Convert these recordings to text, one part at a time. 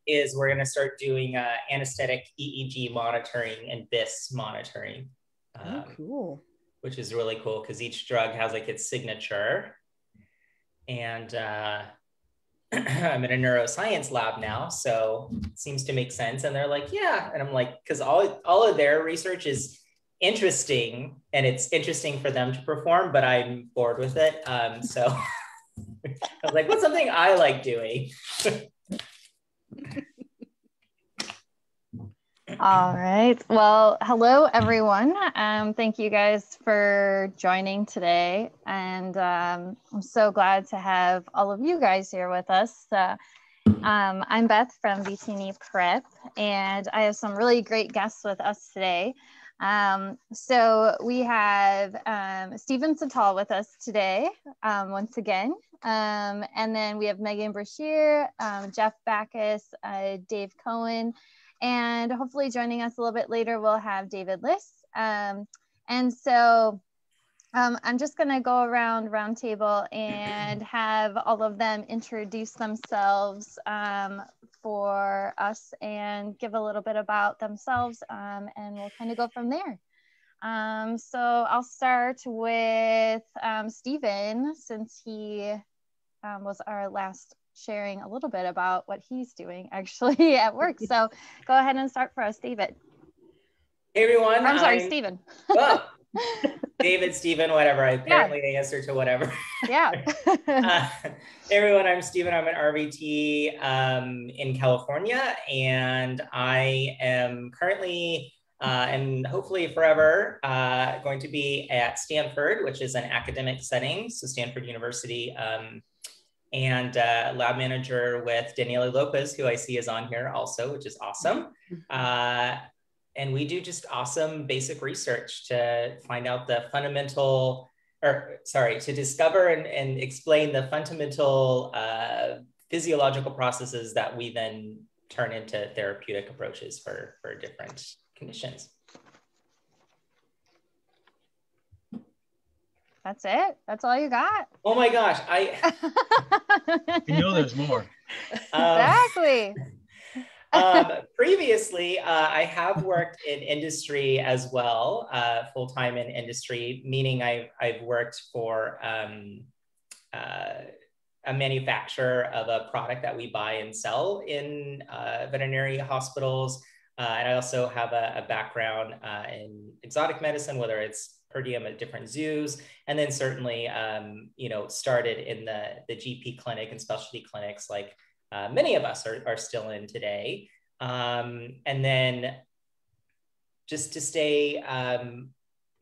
is we're going to start doing anesthetic EEG monitoring and BIS monitoring. Oh, cool. Which is really cool because each drug has like its signature. And I'm in a neuroscience lab now, so it seems to make sense. And they're like, yeah. And I'm like, because all of their research is interesting and it's interesting for them to perform, but I'm bored with it. So I was like, what's something I like doing? All right. Well, hello, everyone. Thank you guys for joining today. And I'm so glad to have all of you guys here with us. I'm Beth from VTNE Prep, and I have some really great guests with us today. So we have Stephen Cital with us today, once again. And then we have Megan Brashear, Jeff Backus, Dave Cowan, and hopefully joining us a little bit later, we'll have David Liss. And so I'm just gonna go around roundtable and have all of them introduce themselves for us and give a little bit about themselves, and we'll kind of go from there. So I'll start with Stephen, since he was our last sharing a little bit about what he's doing actually at work. So go ahead and start for us, David. Hey everyone. I'm sorry, Stephen. Oh, David, Stephen, whatever. I apparently answer to whatever. Yeah. Hey everyone, I'm Stephen. I'm an RVT in California, and I am currently and hopefully forever going to be at Stanford, which is an academic setting, so Stanford University. And lab manager with Daniela Lopez, who I see is on here also, which is awesome. And we do just awesome basic research to find out the to discover and explain the fundamental physiological processes that we then turn into therapeutic approaches for different conditions. That's it? That's all you got? Oh my gosh, You know there's more. Exactly. Previously, I have worked in industry as well, full-time in industry, meaning I've worked for a manufacturer of a product that we buy and sell in veterinary hospitals. And I also have a background in exotic medicine, whether it's per diem at different zoos, and then certainly, started in the GP clinic and specialty clinics like many of us are still in today. And then just to stay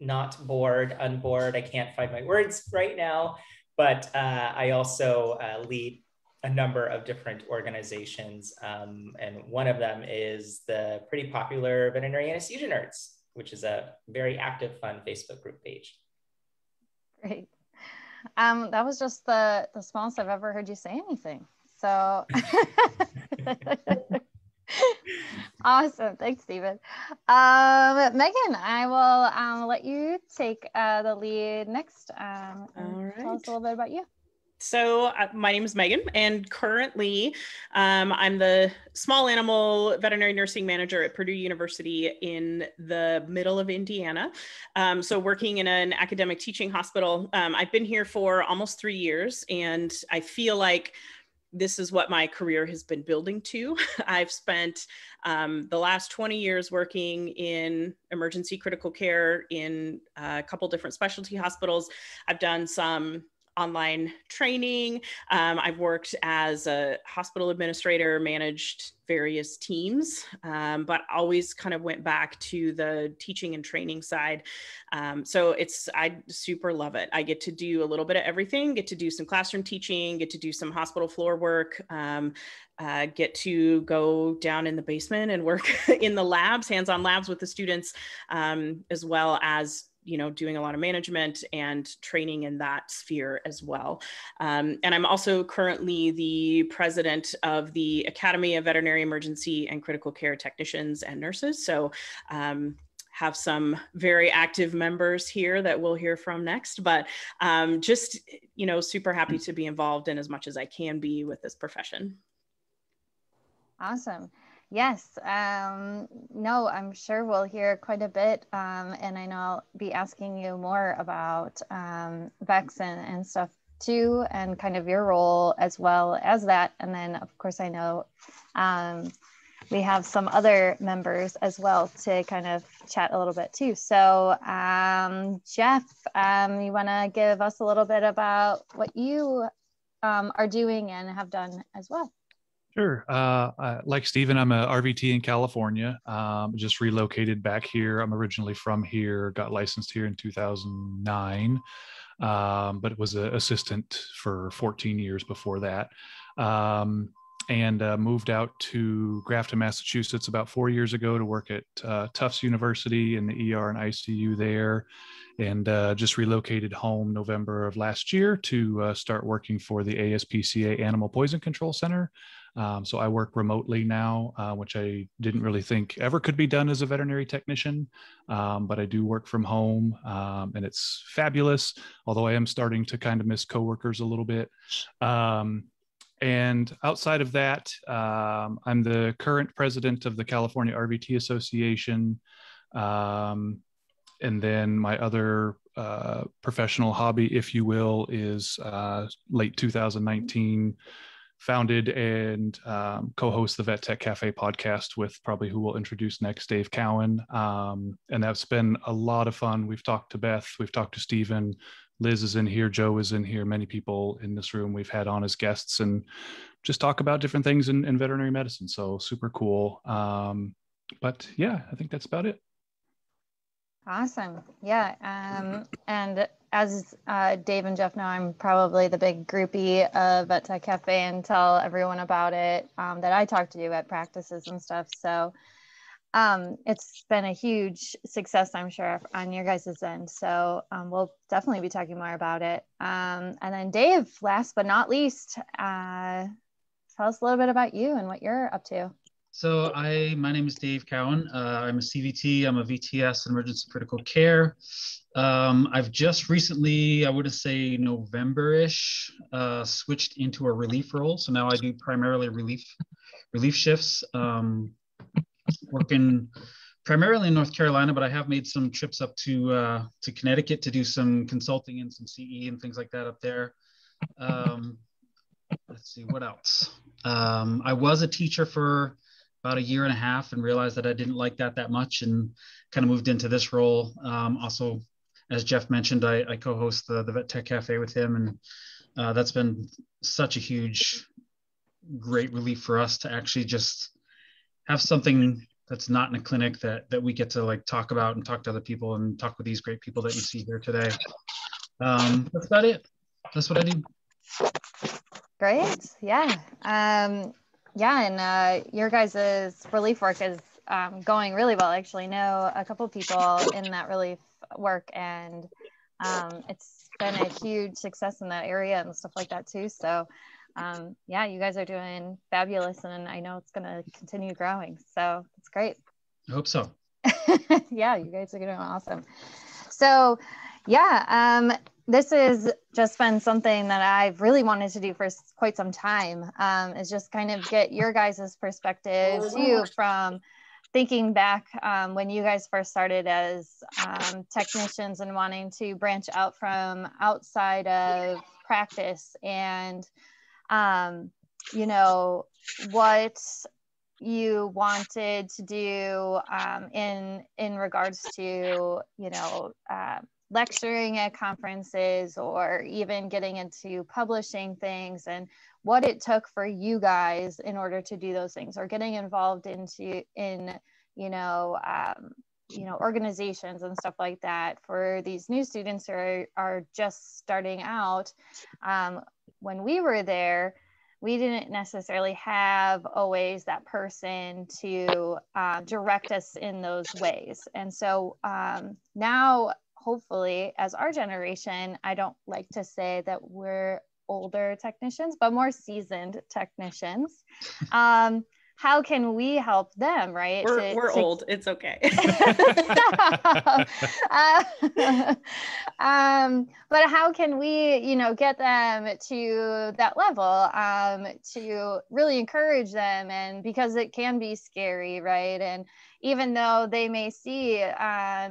not unbored, I can't find my words right now, but I also lead a number of different organizations. And one of them is the pretty popular Veterinary Anesthesia Nerds, which is a very active, fun Facebook group page. Great. That was just the smallest I've ever heard you say anything. So awesome. Thanks, Stephen. Megan, I will let you take the lead next. All right. Tell us a little bit about you. So my name is Megan, and currently I'm the small animal veterinary nursing manager at Purdue University in the middle of Indiana. So working in an academic teaching hospital. I've been here for almost 3 years, and I feel like this is what my career has been building to. I've spent the last 20 years working in emergency critical care in a couple different specialty hospitals. I've done some online training. I've worked as a hospital administrator, managed various teams, but always kind of went back to the teaching and training side. So I super love it. I get to do a little bit of everything, get to do some classroom teaching, get to do some hospital floor work, get to go down in the basement and work in the labs, hands-on labs with the students, as well as doing a lot of management and training in that sphere as well. And I'm also currently the president of the Academy of Veterinary Emergency and Critical Care Technicians and Nurses. So have some very active members here that we'll hear from next, but just, super happy to be involved in as much as I can be with this profession. Awesome. Yes. No, I'm sure we'll hear quite a bit. And I know I'll be asking you more about VEX and stuff too, and kind of your role as well as that. And then, of course, I know we have some other members as well to kind of chat a little bit too. So Jeff, you want to give us a little bit about what you are doing and have done as well? Sure. Like Stephen, I'm a RVT in California. Just relocated back here. I'm originally from here, got licensed here in 2009, but was an assistant for 14 years before that. And moved out to Grafton, Massachusetts about 4 years ago to work at Tufts University in the ER and ICU there. And just relocated home November of last year to start working for the ASPCA Animal Poison Control Center. So I work remotely now, which I didn't really think ever could be done as a veterinary technician, but I do work from home, and it's fabulous, although I am starting to kind of miss coworkers a little bit. And outside of that, I'm the current president of the California RVT Association. And then my other professional hobby, if you will, is late 2019 founded and co-host the Vet Tech Cafe podcast with probably who we'll introduce next, Dave Cowan. And that's been a lot of fun. We've talked to Beth, we've talked to Stephen, Liz is in here, Joe is in here, many people in this room we've had on as guests and just talk about different things in veterinary medicine. So super cool. But yeah, I think that's about it. Awesome. Yeah. And as Dave and Jeff know, I'm probably the big groupie of Vet Tech Cafe and tell everyone about it that I talk to at practices and stuff. So it's been a huge success, I'm sure, on your guys' end. So we'll definitely be talking more about it. And then Dave, last but not least, tell us a little bit about you and what you're up to. So my name is Dave Cowan. I'm a CVT. I'm a VTS, emergency critical care. I've just recently, I would say November-ish, switched into a relief role. So now I do primarily relief shifts, working primarily in North Carolina, but I have made some trips up to Connecticut to do some consulting and some CE and things like that up there. Let's see, what else? I was a teacher for about a year and a half and realized that I didn't like that much and kind of moved into this role. Also, as Jeff mentioned, I co-host the Vet Tech Cafe with him, and that's been such a huge, great relief for us to actually just have something that's not in a clinic that we get to like talk about and talk to other people and talk with these great people that you see here today. That's about it. That's what I do. Great. Yeah. And your guys' relief work is going really well. I actually know a couple people in that relief work, and it's been a huge success in that area and stuff like that too. So yeah, you guys are doing fabulous, and I know it's going to continue growing. So it's great. I hope so. Yeah, you guys are doing awesome. So yeah, this has just been something that I've really wanted to do for quite some time, is just kind of get your guys' perspective too, from thinking back when you guys first started as technicians and wanting to branch out from outside of practice, and you know, what you wanted to do in regards to, you know, lecturing at conferences or even getting into publishing things, and what it took for you guys in order to do those things, or getting involved in organizations and stuff like that for these new students who are just starting out. When we were there, we didn't necessarily have always that person to direct us in those ways. And so now, hopefully, as our generation, I don't like to say that we're older technicians, but more seasoned technicians. how can we help them, right? We're old. It's okay. But how can we, get them to that level, to really encourage them, and because it can be scary, right? And even though they may see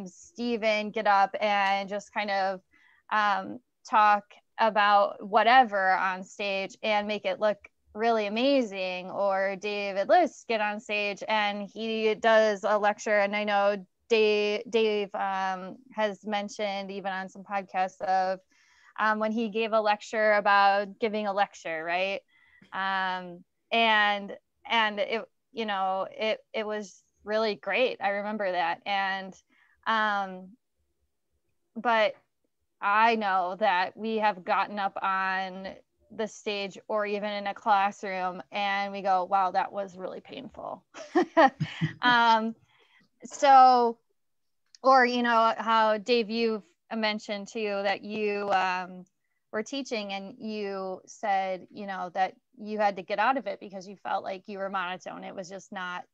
Stephen get up and just kind of talk about whatever on stage and make it look really amazing, or David Liss get on stage and he does a lecture, and I know Dave has mentioned even on some podcasts of when he gave a lecture about giving a lecture, right? And it, it was really great. I remember that. And but I know that we have gotten up on the stage or even in a classroom and we go, wow, that was really painful. So, or, how Dave, you've mentioned too, that you were teaching and you said, that you had to get out of it because you felt like you were monotone. It was just not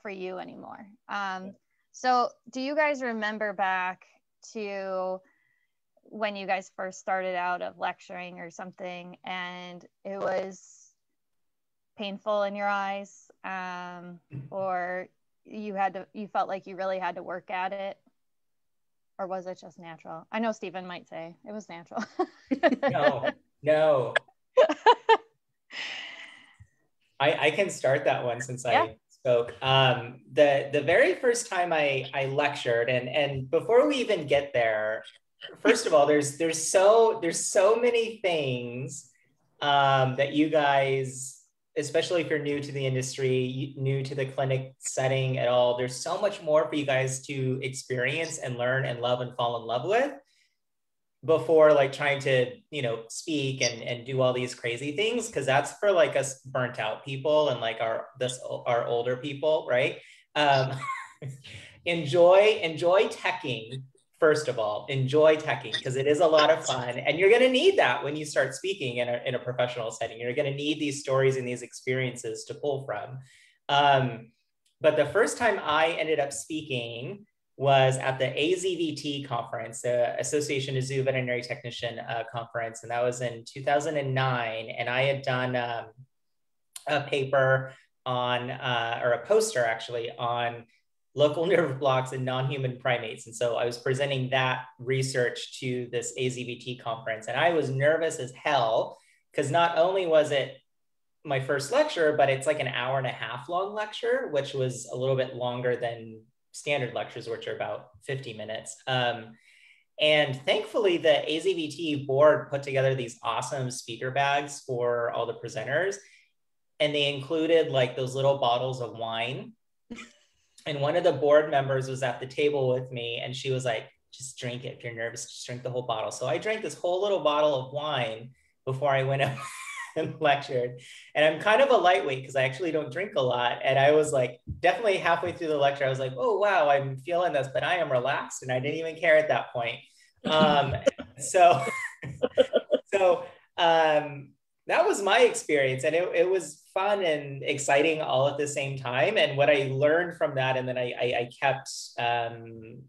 for you anymore. So do you guys remember back to when you guys first started out of lecturing or something and it was painful in your eyes, or you felt like you really had to work at it, or was it just natural? I know Stephen might say it was natural. No. I can start that one since I spoke. The very first time I lectured, and before we even get there, first of all, there's so many things that you guys, especially if you're new to the industry, new to the clinic setting at all, there's so much more for you guys to experience and learn and love and fall in love with before like trying to, speak and do all these crazy things. Cause that's for like us burnt out people and like our older people, right? Enjoy teching. First of all, enjoy teching because it is a lot of fun, and you're going to need that when you start speaking in a professional setting. You're going to need these stories and these experiences to pull from. But the first time I ended up speaking was at the AZVT conference, the Association of Zoo Veterinary Technician conference, and that was in 2009. And I had done a paper on, or a poster actually, on local nerve blocks in non-human primates. And so I was presenting that research to this AZVT conference, and I was nervous as hell because not only was it my first lecture, but it's like an 1.5 hour long lecture, which was a little bit longer than standard lectures, which are about 50 minutes. And thankfully the AZVT board put together these awesome speaker bags for all the presenters. And they included like those little bottles of wine. And one of the board members was at the table with me and she was like, just drink it. If you're nervous, just drink the whole bottle. So I drank this whole little bottle of wine before I went up and lectured. And I'm kind of a lightweight because I actually don't drink a lot. And I was like, definitely halfway through the lecture, I was like, oh, wow, I'm feeling this, but I am relaxed. And I didn't even care at that point. That was my experience. And it was fun and exciting all at the same time. And what I learned from that, and then I kept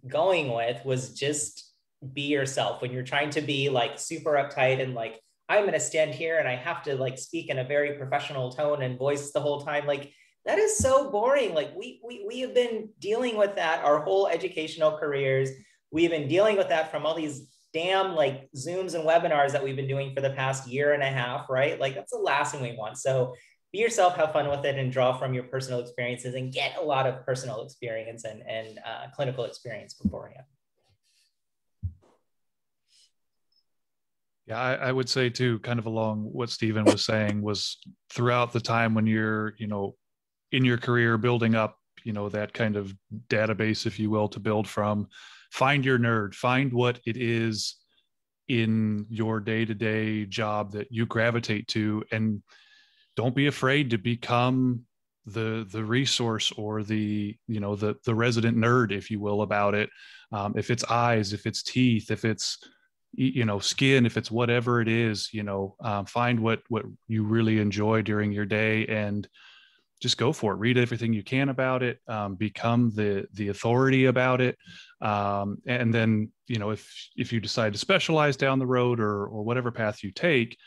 going with, was just be yourself. When you're trying to be like super uptight and like, I'm going to stand here and I have to like speak in a very professional tone and voice the whole time. Like that is so boring. Like we have been dealing with that our whole educational careers. We've been dealing with that from all these damn like Zooms and webinars that we've been doing for the past 1.5 years, right? Like that's the last thing we want. So be yourself, have fun with it, and draw from your personal experiences and get a lot of personal experience and clinical experience beforehand. Yeah, I would say too, kind of along what Stephen was saying, was throughout the time when you're, in your career building up, that kind of database, if you will, to build from, find your nerd, find what it is in your day-to-day job that you gravitate to, and don't be afraid to become the resource or the resident nerd, if you will, about it. If it's eyes, if it's teeth, if it's skin, if it's whatever it is, find what you really enjoy during your day and just go for it. Read everything you can about it. Become the authority about it. And then, you know, if you decide to specialize down the road or whatever path you take,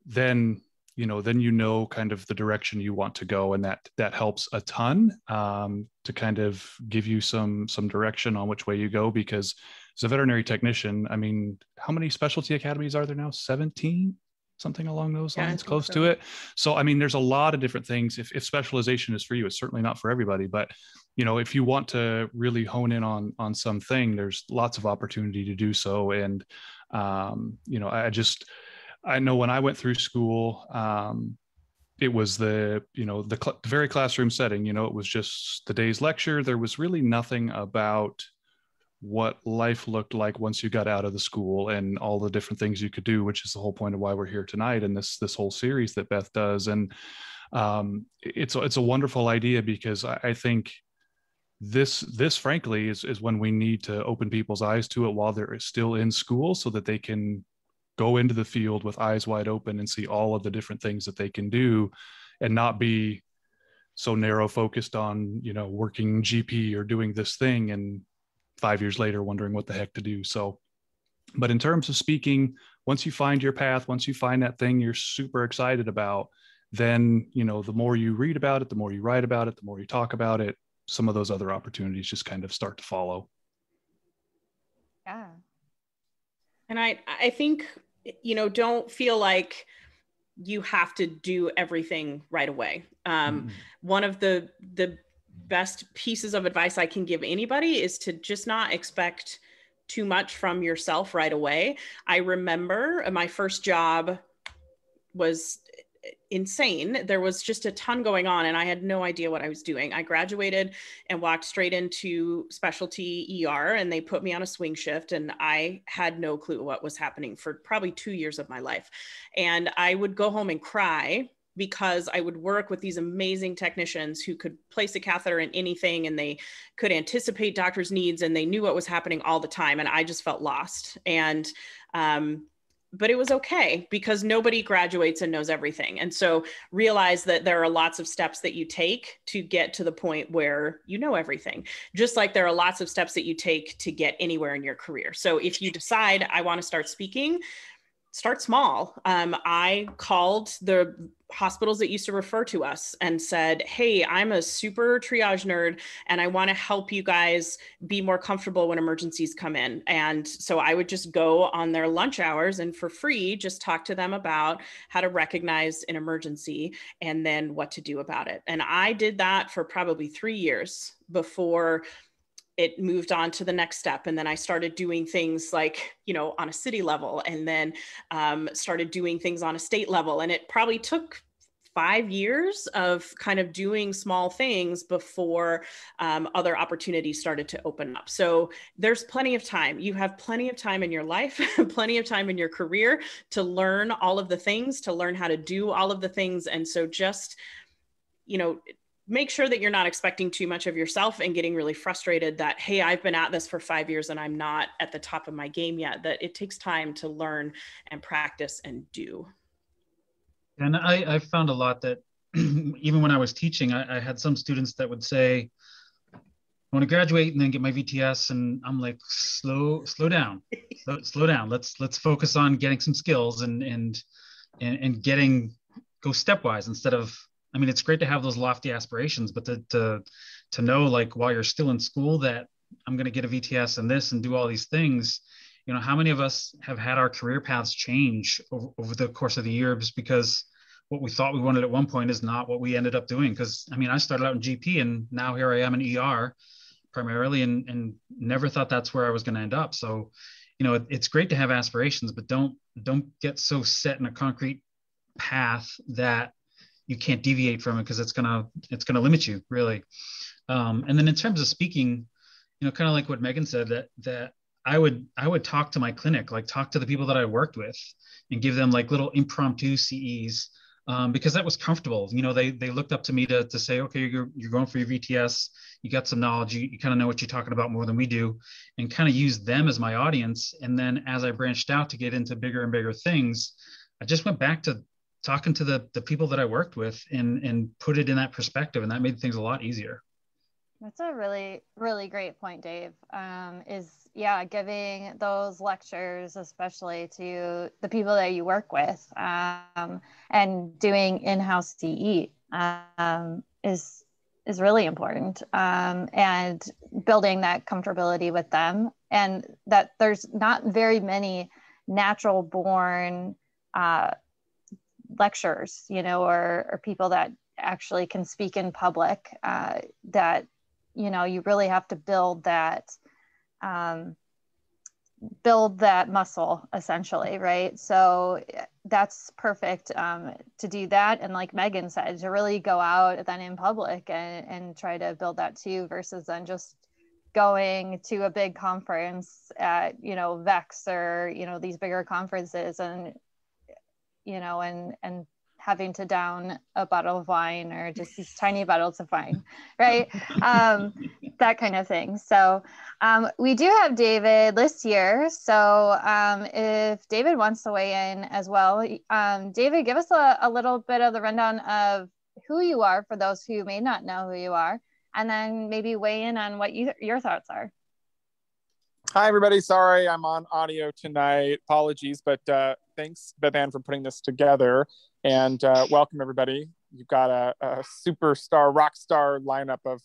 then you know kind of the direction you want to go, and that helps a ton to kind of give you some direction on which way you go. Because as a veterinary technician, I mean, how many specialty academies are there now? 17? Something along those lines, close to it. So, I mean, there's a lot of different things. If specialization is for you, it's certainly not for everybody, but, you know, if you want to really hone in on something, there's lots of opportunity to do so. And, you know, I know when I went through school, it was the very classroom setting. You know, it was just the day's lecture. There was really nothing about what life looked like once you got out of the school and all the different things you could do, which is the whole point of why we're here tonight and this whole series that Beth does. And it's a wonderful idea, because I think this frankly is when we need to open people's eyes to it while they're still in school, so that they can go into the field with eyes wide open and see all of the different things that they can do, and not be so narrow focused on, you know, working GP or doing this thing and 5 years later wondering what the heck to do. So, but in terms of speaking, once you find your path, once you find that thing you're super excited about, then, you know, the more you read about it, the more you write about it, the more you talk about it, some of those other opportunities just kind of start to follow. Yeah. And I think, you know, don't feel like you have to do everything right away. One of the best pieces of advice I can give anybody is to just not expect too much from yourself right away. I remember my first job was insane. There was just a ton going on and I had no idea what I was doing. I graduated and walked straight into specialty ER, and they put me on a swing shift, and I had no clue what was happening for probably 2 years of my life. And I would go home and cry, because I would work with these amazing technicians who could place a catheter in anything, and they could anticipate doctors' needs, and they knew what was happening all the time. And I just felt lost. And, but it was okay, because nobody graduates and knows everything. And so realize that there are lots of steps that you take to get to the point where you know everything, just like there are lots of steps that you take to get anywhere in your career. So if you decide I want to start speaking, start small. I called the hospitals that used to refer to us and said, hey, I'm a super triage nerd and I want to help you guys be more comfortable when emergencies come in. And so I would just go on their lunch hours and for free, just talk to them about how to recognize an emergency and then what to do about it. And I did that for probably 3 years before it moved on to the next step. And then I started doing things like, you know, on a city level, and then started doing things on a state level. And it probably took 5 years of kind of doing small things before other opportunities started to open up. So there's plenty of time. You have plenty of time in your life, plenty of time in your career to learn all of the things, to learn how to do all of the things. And so just, you know, make sure that you're not expecting too much of yourself and getting really frustrated that, hey, I've been at this for 5 years and I'm not at the top of my game yet. That it takes time to learn and practice and do. And I found a lot that even when I was teaching, I had some students that would say, I want to graduate and then get my VTS. And I'm like, slow down, slow down. Let's focus on getting some skills and go stepwise instead of, I mean, it's great to have those lofty aspirations, but to know, like, while you're still in school, that I'm going to get a VTS and this and do all these things. You know, how many of us have had our career paths change over the course of the year just because what we thought we wanted at one point is not what we ended up doing? Because, I mean, I started out in GP and now here I am in ER primarily, and never thought that's where I was going to end up. So, you know, it's great to have aspirations, but don't get so set in a concrete path that you can't deviate from it, because it's gonna limit you, really. And then in terms of speaking, you know, kind of like what Megan said, that I would talk to my clinic, like talk to the people that I worked with and give them like little impromptu CEs, because that was comfortable. You know, they looked up to me to say, okay, you're going for your VTS, you got some knowledge, you kind of know what you're talking about more than we do, and kind of use them as my audience. And then as I branched out to get into bigger and bigger things, I just went back to talking to the people that I worked with and put it in that perspective, and that made things a lot easier. That's a really, really great point, Dave. Giving those lectures, especially to the people that you work with, and doing in-house CE is really important, and building that comfortability with them, and that there's not very many natural born lecturers, or people that actually can speak in public, that you really have to build that muscle, essentially, right? So that's perfect to do that. And like Megan said, to really go out then in public and try to build that too, versus then just going to a big conference at, VEX or, these bigger conferences and having to down a bottle of wine or just these tiny bottles of wine, right? That kind of thing. So we do have David Liss here. So if David wants to weigh in as well, David, give us a little bit of the rundown of who you are for those who may not know who you are, and then maybe weigh in on what your thoughts are. Hi, everybody. Sorry, I'm on audio tonight. Apologies, but thanks, Beth Ann, for putting this together. And welcome, everybody. You've got a superstar, rock star lineup of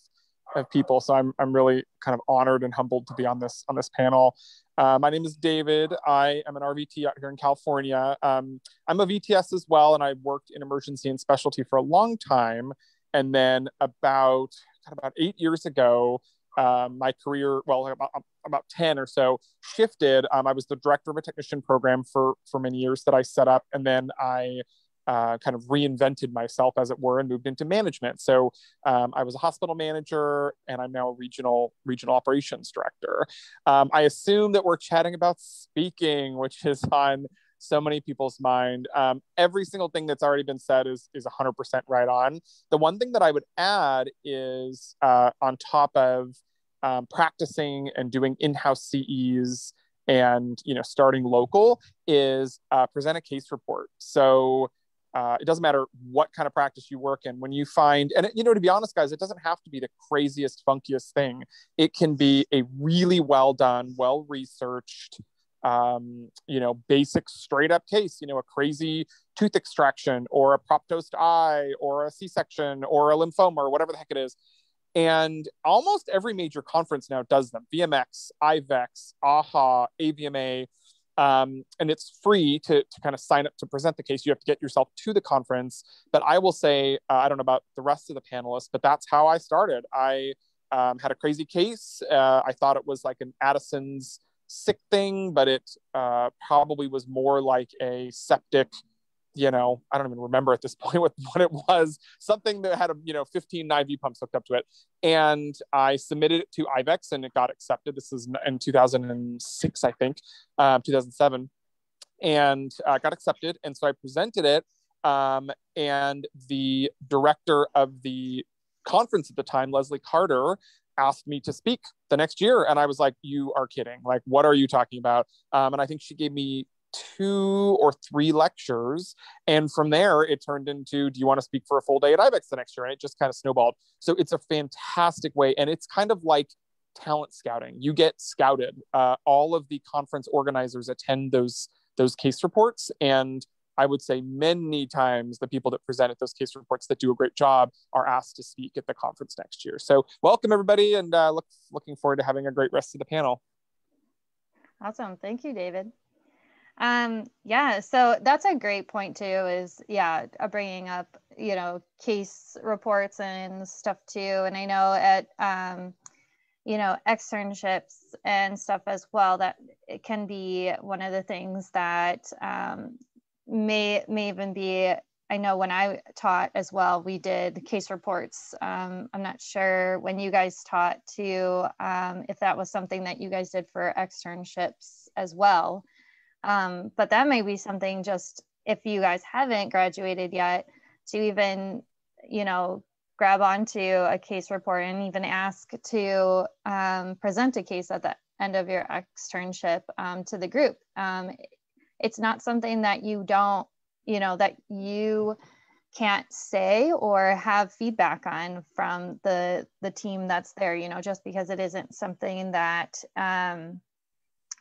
people. So I'm really kind of honored and humbled to be on this panel. My name is David. I am an RVT out here in California. I'm a VTS as well, and I've worked in emergency and specialty for a long time. And then about 8 years ago, my career, about 10 or so, shifted. I was the director of a technician program for many years that I set up, and then I kind of reinvented myself, as it were, and moved into management. So I was a hospital manager, and I'm now a regional operations director. I assume that we're chatting about speaking, which is on so many people's mind. Every single thing that's already been said is 100% right on. The one thing that I would add is on top of practicing and doing in-house CEs and starting local is present a case report. So it doesn't matter what kind of practice you work in. When you find, and to be honest, guys, it doesn't have to be the craziest, funkiest thing. It can be a really well done, well researched, basic straight up case, a crazy tooth extraction or a proptosed eye or a C-section or a lymphoma or whatever the heck it is. And almost every major conference now does them. VMX, IVEX, AHA, AVMA, and it's free to kind of sign up to present the case. You have to get yourself to the conference. But I will say, I don't know about the rest of the panelists, but that's how I started. I had a crazy case. I thought it was like an Addison's sick thing, but it probably was more like a septic, I don't even remember at this point what it was, something that had 15 IV pumps hooked up to it. And I submitted it to IVEX and it got accepted. This is in 2006, I think, 2007, and got accepted. And so I presented it, and the director of the conference at the time, Leslie Carter, asked me to speak the next year. And I was like, you are kidding. Like, what are you talking about? And I think she gave me 2 or 3 lectures. And from there, it turned into, do you want to speak for a full day at IVEX the next year? And it just kind of snowballed. So it's a fantastic way. And it's kind of like talent scouting. You get scouted. All of the conference organizers attend those case reports. And I would say many times the people that present at those case reports that do a great job are asked to speak at the conference next year. So welcome, everybody, and looking forward to having a great rest of the panel. Awesome. Thank you, David. So that's a great point too, is bringing up, case reports and stuff too. And I know at, externships and stuff as well, that it can be one of the things that may even be, I know when I taught as well, we did case reports. I'm not sure when you guys taught too, if that was something that you guys did for externships as well. But that may be something, just if you guys haven't graduated yet, to even, grab onto a case report and even ask to present a case at the end of your externship to the group. It's not something that you don't you know, that you can't say or have feedback on from the team that's there, you know, just because it isn't something that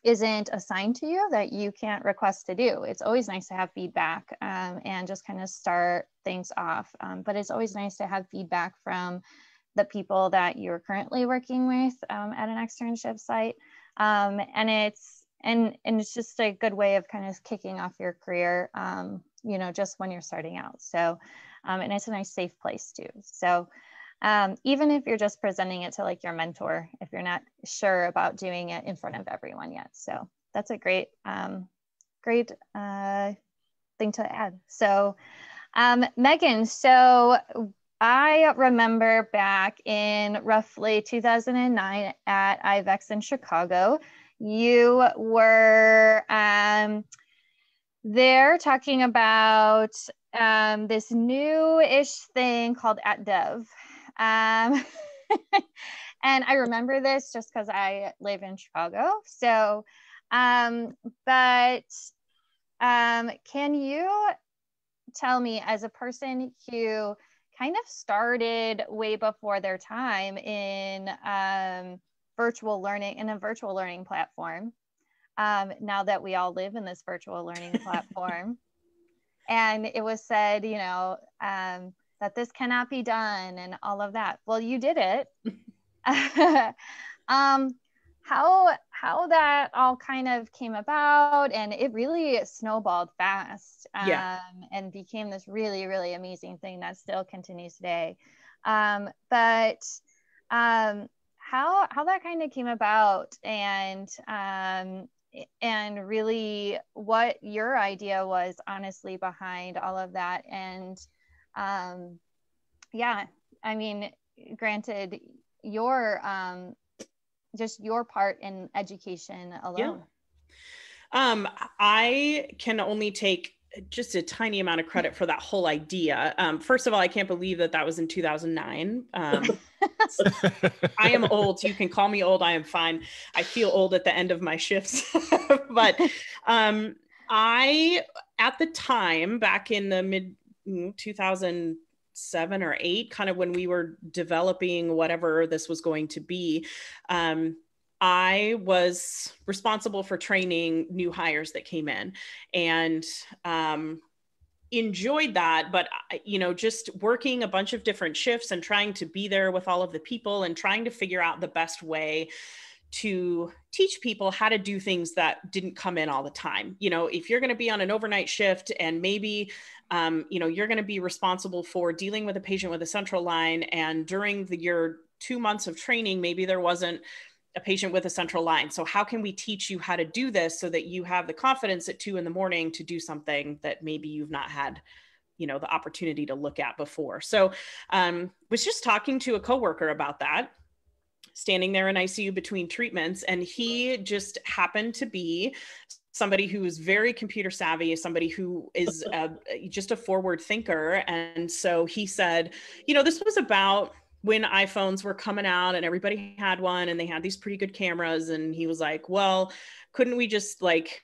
isn't assigned to you, that you can't request to do. It's always nice to have feedback and just kind of start things off. But it's always nice to have feedback from the people that you're currently working with at an externship site. And it's just a good way of kind of kicking off your career, you know, just when you're starting out. So, and it's a nice safe place too. So even if you're just presenting it to like your mentor, if you're not sure about doing it in front of everyone yet. So that's a great thing to add. So Megan, so I remember back in roughly 2009 at IVEX in Chicago, you were there talking about this new-ish thing called @dev. And I remember this just because I live in Chicago. So, but can you tell me, as a person who kind of started way before their time in virtual learning, in a virtual learning platform, now that we all live in this virtual learning platform, and it was said, you know, that this cannot be done and all of that. Well, you did it. How that all kind of came about, and it really snowballed fast, and became this really, really amazing thing that still continues today. But how that kind of came about, and really what your idea was honestly behind all of that. And yeah, I mean, granted, your just your part in education alone. I can only take just a tiny amount of credit for that whole idea. First of all, I can't believe that was in 2009. I am old. You can call me old. I am fine. I feel old at the end of my shifts. But I, at the time, back in the mid 2007 or 8, kind of when we were developing whatever this was going to be, I was responsible for training new hires that came in, and enjoyed that. But, you know, just working a bunch of different shifts and trying to be there with all of the people and trying to figure out the best way to teach people how to do things that didn't come in all the time. You know, if you're going to be on an overnight shift and maybe, you know, you're going to be responsible for dealing with a patient with a central line, and during your 2 months of training, maybe there wasn't a patient with a central line. So how can we teach you how to do this so that you have the confidence at 2 a.m. to do something that maybe you've not had, you know, the opportunity to look at before. So was just talking to a coworker about that, standing there in ICU between treatments. And he just happened to be somebody who is very computer savvy, somebody who is just a forward thinker. And so he said, you know, this was about when iPhones were coming out and everybody had one and they had these pretty good cameras. And he was like, well, couldn't we just like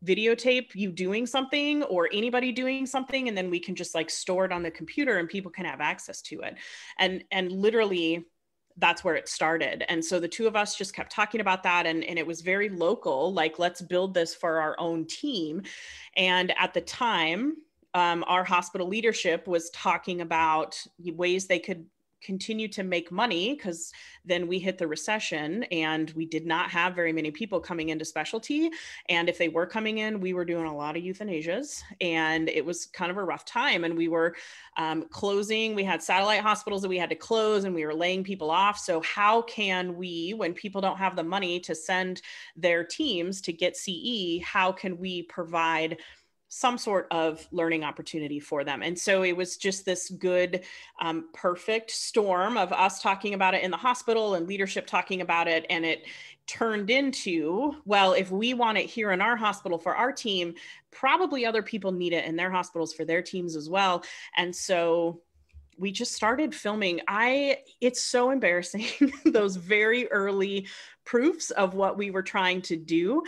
videotape you doing something or anybody doing something, and then we can just like store it on the computer and people can have access to it. And literally that's where it started. And so the two of us just kept talking about that. And it was very local, like, let's build this for our own team. And at the time, our hospital leadership was talking about ways they could continue to make money, because then we hit the recession and we did not have very many people coming into specialty. And if they were coming in, we were doing a lot of euthanasias, and it was kind of a rough time. And we were closing, we had satellite hospitals that we had to close, and we were laying people off. So how can we, when people don't have the money to send their teams to get CE, how can we provide some sort of learning opportunity for them? And so it was just this good, perfect storm of us talking about it in the hospital and leadership talking about it. And it turned into, well, if we want it here in our hospital for our team, probably other people need it in their hospitals for their teams as well. And so we just started filming. It's so embarrassing, those very early proofs of what we were trying to do.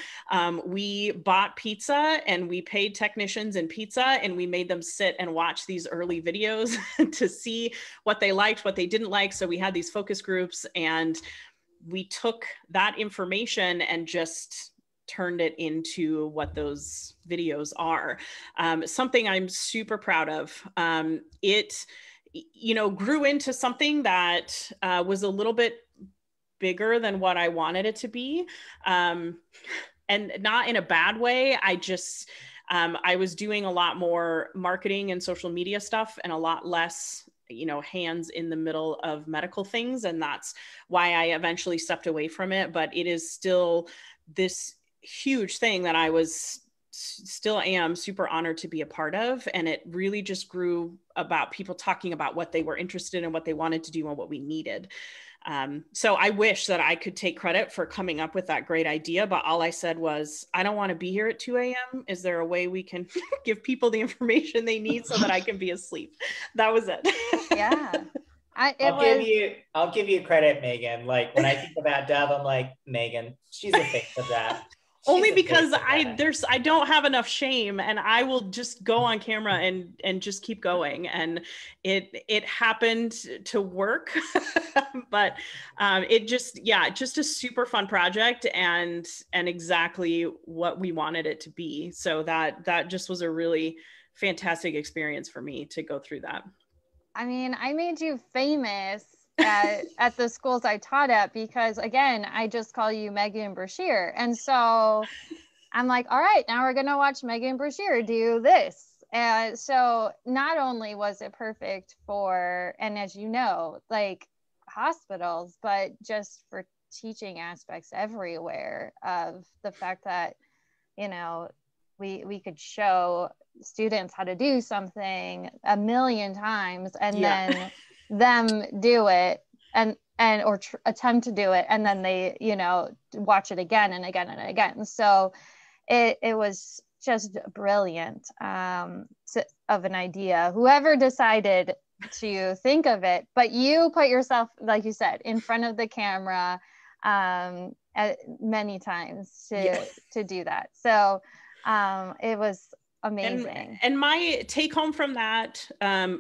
We bought pizza and we paid technicians in pizza, and we made them sit and watch these early videos to see what they liked, what they didn't like. So we had these focus groups, and we took that information and just turned it into what those videos are. Something I'm super proud of. It, grew into something that was a little bit bigger than what I wanted it to be. And not in a bad way. I was doing a lot more marketing and social media stuff and a lot less, hands in the middle of medical things. And that's why I eventually stepped away from it. But it is still this huge thing that I still am super honored to be a part of. And it really just grew about people talking about what they were interested in, what they wanted to do, and what we needed. So I wish that I could take credit for coming up with that great idea, but all I said was, I don't want to be here at 2 a.m. Is there a way we can give people the information they need so that I can be asleep? That was it. Yeah. I'll give you credit, Megan. Like when I think about Dove, I'm like, Megan, she's a face of that. Only because I don't have enough shame, and I will just go on camera and just keep going. And it happened to work, but it just a super fun project and exactly what we wanted it to be. So that just was a really fantastic experience for me to go through that. I mean, I made you famous at the schools I taught at because, again, I just call you Megan Brashear. And so I'm like, all right, now we're going to watch Megan Brashear do this. And so not only was it perfect for, and as you know, like hospitals, but just for teaching aspects everywhere of the fact that, we could show students how to do something a million times and then them do it or attempt to do it, and then they watch it again and again and again. So it was just brilliant of an idea, whoever decided to think of it. But you put yourself, like you said, in front of the camera many times to do that. So it was amazing. And my take home from that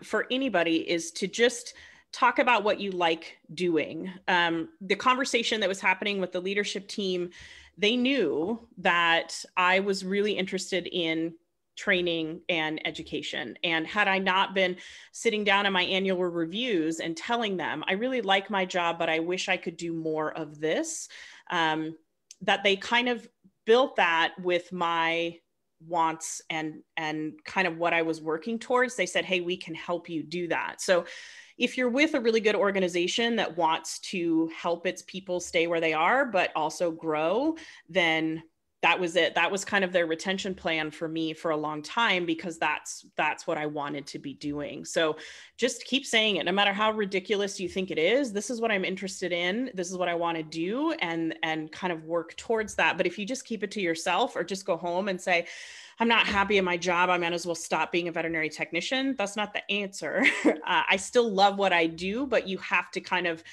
for anybody is to just talk about what you like doing. The conversation that was happening with the leadership team, they knew that I was really interested in training and education. And had I not been sitting down in my annual reviews and telling them, I really like my job, but I wish I could do more of this, that they kind of built that with my wants and kind of what I was working towards. They said, hey, we can help you do that. So if you're with a really good organization that wants to help its people stay where they are, but also grow, then that was it. That was kind of their retention plan for me for a long time, because that's what I wanted to be doing. So just keep saying it, no matter how ridiculous you think it is. This is what I'm interested in. This is what I want to do, and kind of work towards that. But if you just keep it to yourself, or just go home and say, I'm not happy in my job, I might as well stop being a veterinary technician, that's not the answer. I still love what I do, but you have to kind of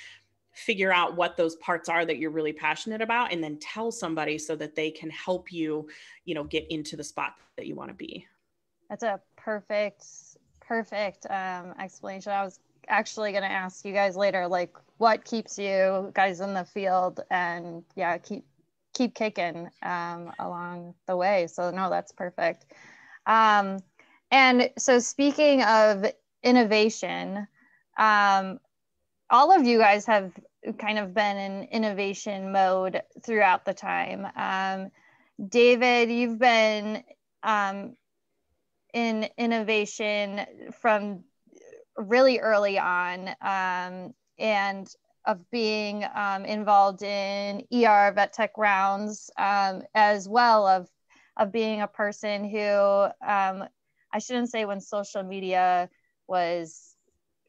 figure out what those parts are that you're really passionate about, and then tell somebody so that they can help you, get into the spot that you want to be. That's a perfect explanation. I was actually going to ask you guys later, like, what keeps you guys in the field and keep kicking along the way. So no, that's perfect. And so speaking of innovation, all of you guys have kind of been in innovation mode throughout the time. David, you've been in innovation from really early on, and of being involved in ER vet tech rounds, as well of being a person who, I shouldn't say when social media was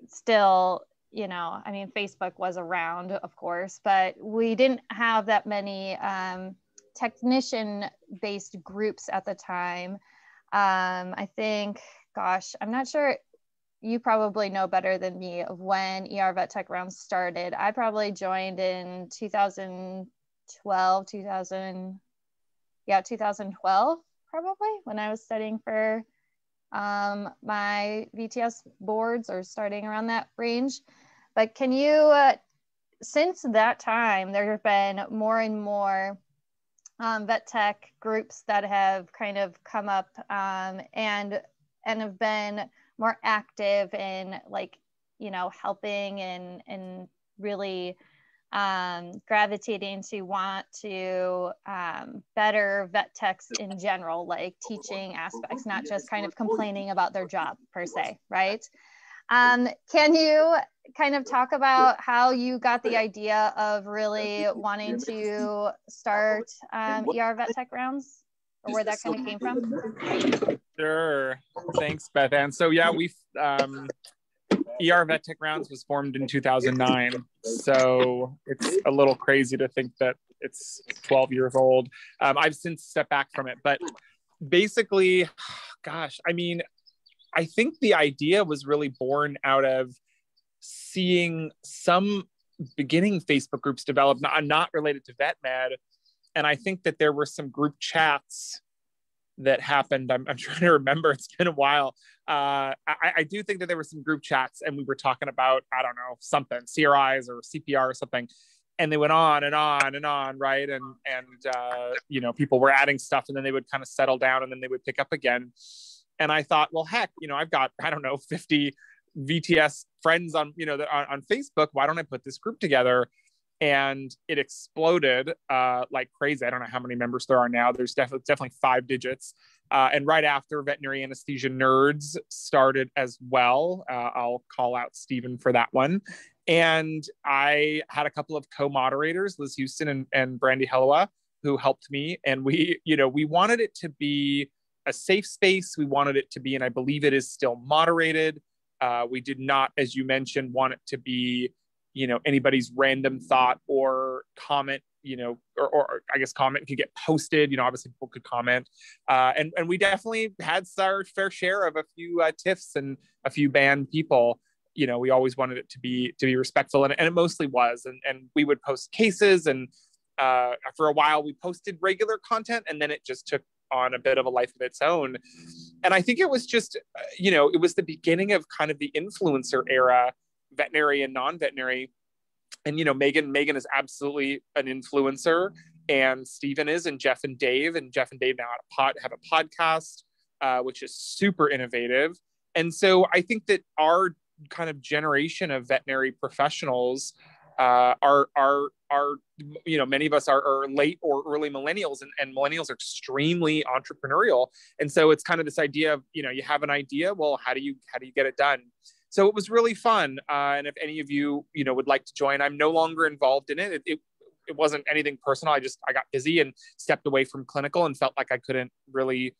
still, Facebook was around, of course, but we didn't have that many technician-based groups at the time. I think, gosh, I'm not sure you probably know better than me of when ER Vet Tech rounds started. I probably joined in 2012, 2012, probably, when I was studying for my VTS boards, or starting around that range. But can you, since that time, there have been more and more vet tech groups that have kind of come up and have been more active in, like, you know, helping and really gravitating to want to better vet techs in general, like teaching aspects, not just kind of complaining about their job per se, right? Can you kind of talk about how you got the idea of really wanting to start ER Vet Tech rounds, or where that kind of came from? Sure. Thanks, Beth. And so, yeah, we've ER Vet Tech rounds was formed in 2009. So it's a little crazy to think that it's 12 years old. I've since stepped back from it, but basically, gosh, I mean, I think the idea was really born out of seeing some beginning Facebook groups develop, not related to vet med. And I think that there were some group chats that happened. I'm trying to remember. It's been a while. I do think that there were some group chats, and we were talking about, I don't know, something, CRIs or CPR or something. And they went on and on and on, right? And you know, people were adding stuff, and then they would kind of settle down, and then they would pick up again. And I thought, well, heck, you know, I've got, I don't know, 50 VTS friends on, you know, on Facebook. Why don't I put this group together? And it exploded like crazy. I don't know how many members there are now. There's definitely 5 digits. And right after, Veterinary Anesthesia Nerds started as well. I'll call out Stephen for that one. And I had a couple of co-moderators, Liz Houston and Brandy Hellowa, who helped me. And we, you know, we wanted it to be a safe space. We wanted it to be, and I believe it is still, moderated. We did not, as you mentioned, want it to be, you know, anybody's random thought or comment, you know, or I guess comment could get posted, you know, obviously people could comment. And we definitely had our fair share of a few tiffs and a few banned people. You know, we always wanted it to be respectful, and it mostly was. And we would post cases, and for a while we posted regular content, and then it just took on a bit of a life of its own. And I think it was just, you know, it was the beginning of kind of the influencer era, veterinary and non-veterinary. And, you know, Megan is absolutely an influencer, and Stephen is, and Jeff and Dave now have a podcast, which is super innovative. And so I think that our kind of generation of veterinary professionals are you know, many of us are late or early millennials, and millennials are extremely entrepreneurial. And so it's kind of this idea of, you know, you have an idea, well, how do you get it done? So it was really fun. And if any of you, you know, would like to join, I'm no longer involved in it. It wasn't anything personal. I got busy and stepped away from clinical and felt like I couldn't really,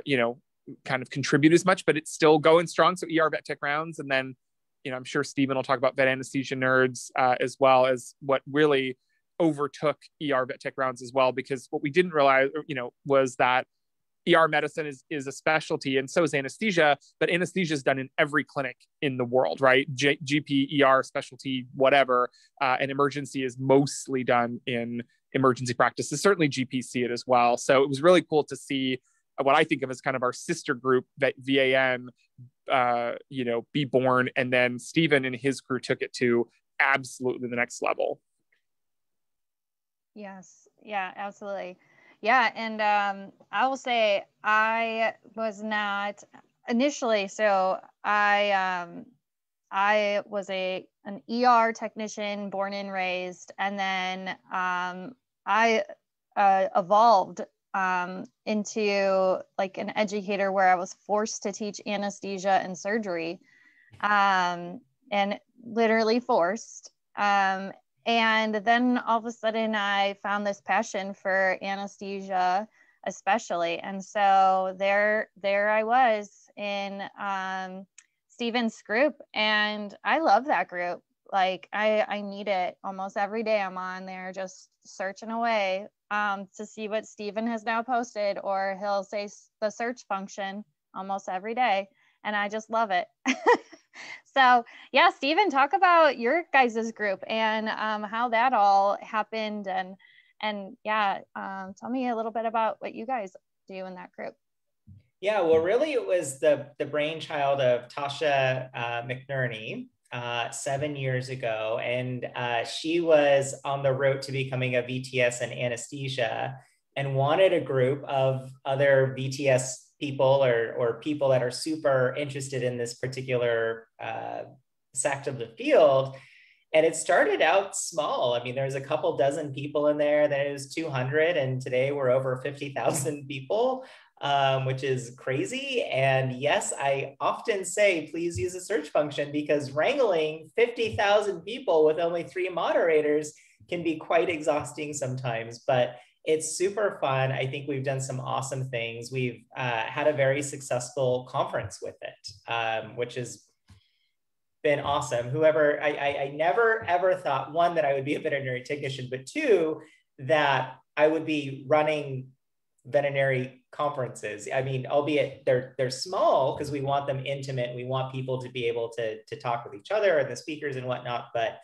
you know, kind of contribute as much, but it's still going strong. So ER Vet Tech rounds. And then, you know, I'm sure Stephen will talk about Vet Anesthesia Nerds as well, as what really overtook ER Vet Tech rounds as well, because what we didn't realize, you know, was that ER medicine is a specialty, and so is anesthesia, but anesthesia is done in every clinic in the world, right? GP, ER, specialty, whatever, and emergency is mostly done in emergency practices. Certainly GPs see it as well. So it was really cool to see what I think of as kind of our sister group, that VAN, you know, be born. And then Stephen and his crew took it to absolutely the next level. Yes. Yeah, absolutely. Yeah. And I will say I was not initially, so I was an ER technician, born and raised, and then I evolved into like an educator where I was forced to teach anesthesia and surgery, and literally forced. And then all of a sudden I found this passion for anesthesia, especially. And so there I was in Stephen's group, and I love that group. Like I need it almost every day. I'm on there just searching away to see what Stephen has now posted, or he'll say the search function almost every day. and I just love it. So yeah, Stephen, talk about your guys' group and how that all happened, and yeah, tell me a little bit about what you guys do in that group. Yeah, well, really, it was the brainchild of Tasha McNerney 7 years ago, and she was on the road to becoming a VTS in anesthesia and wanted a group of other VTS people or people that are super interested in this particular sect of the field. And it started out small. I mean, there's a couple dozen people in there, then it was 200, and today we're over 50,000 people, which is crazy. And yes, I often say, please use a search function, because wrangling 50,000 people with only 3 moderators can be quite exhausting sometimes, but it's super fun. I think we've done some awesome things. We've had a very successful conference with it, which has been awesome. I never ever thought, one, that I would be a veterinary technician, but two, that I would be running veterinary conferences. I mean, albeit they're small because we want them intimate. We want people to be able to talk with each other and the speakers and whatnot. But,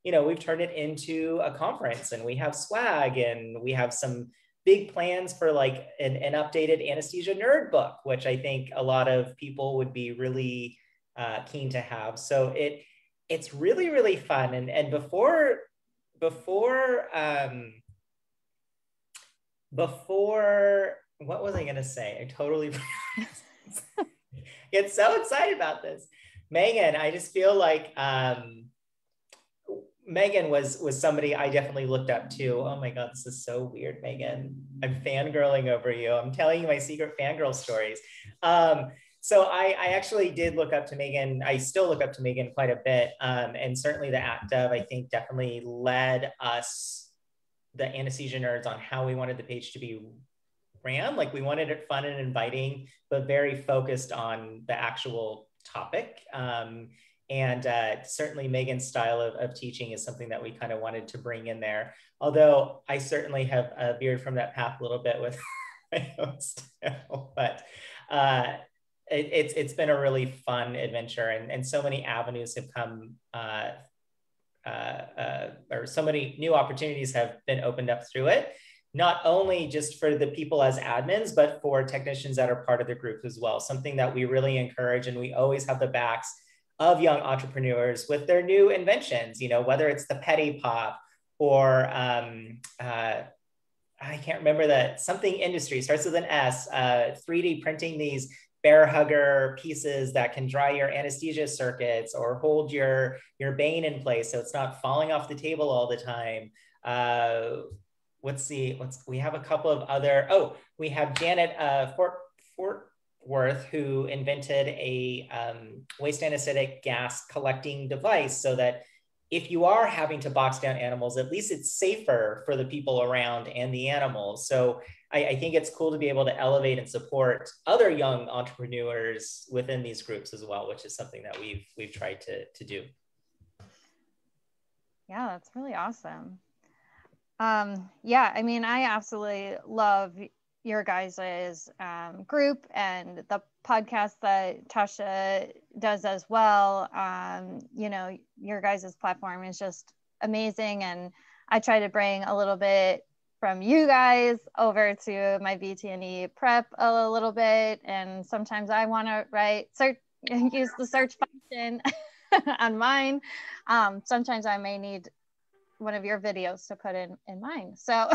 you know, we've turned it into a conference, and we have swag, and we have some big plans for like an updated anesthesia nerd book, which I think a lot of people would be really keen to have. So it's really, really fun. And before what was I going to say? I totally get so excited about this. Megan, I just feel like Megan was somebody I definitely looked up to. Oh my God, this is so weird, Megan. I'm fangirling over you. I'm telling you my secret fangirl stories. So I actually did look up to Megan. I still look up to Megan quite a bit. And certainly the ActDev, I think, definitely led us, the anesthesia nerds, on how we wanted the page to be ran. Like, we wanted it fun and inviting, but very focused on the actual topic. And certainly Megan's style of teaching is something that we kind of wanted to bring in there. Although I certainly have veered from that path a little bit with my own style, but it's been a really fun adventure, and so many avenues have come, or so many new opportunities have been opened up through it, not only just for the people as admins, but for technicians that are part of the group as well. Something that we really encourage, and we always have the backs of young entrepreneurs with their new inventions, you know, whether it's the Petty Pop or I can't remember that, something industry, starts with an S, 3D printing these bear hugger pieces that can dry your anesthesia circuits or hold your bane in place so it's not falling off the table all the time. We have a couple of other, we have Janet Fort Worth, who invented a waste anesthetic gas collecting device so that if you are having to box down animals, at least it's safer for the people around and the animals. So I think it's cool to be able to elevate and support other young entrepreneurs within these groups as well, which is something that we've tried to do. Yeah, that's really awesome. Yeah, I mean, I absolutely love your guys' group and the podcast that Tasha does as well. You know, your guys' platform is just amazing, and I try to bring a little bit from you guys over to my VTNE prep a little bit, and sometimes I want to use the search function on mine. Sometimes I may need one of your videos to put in mine. So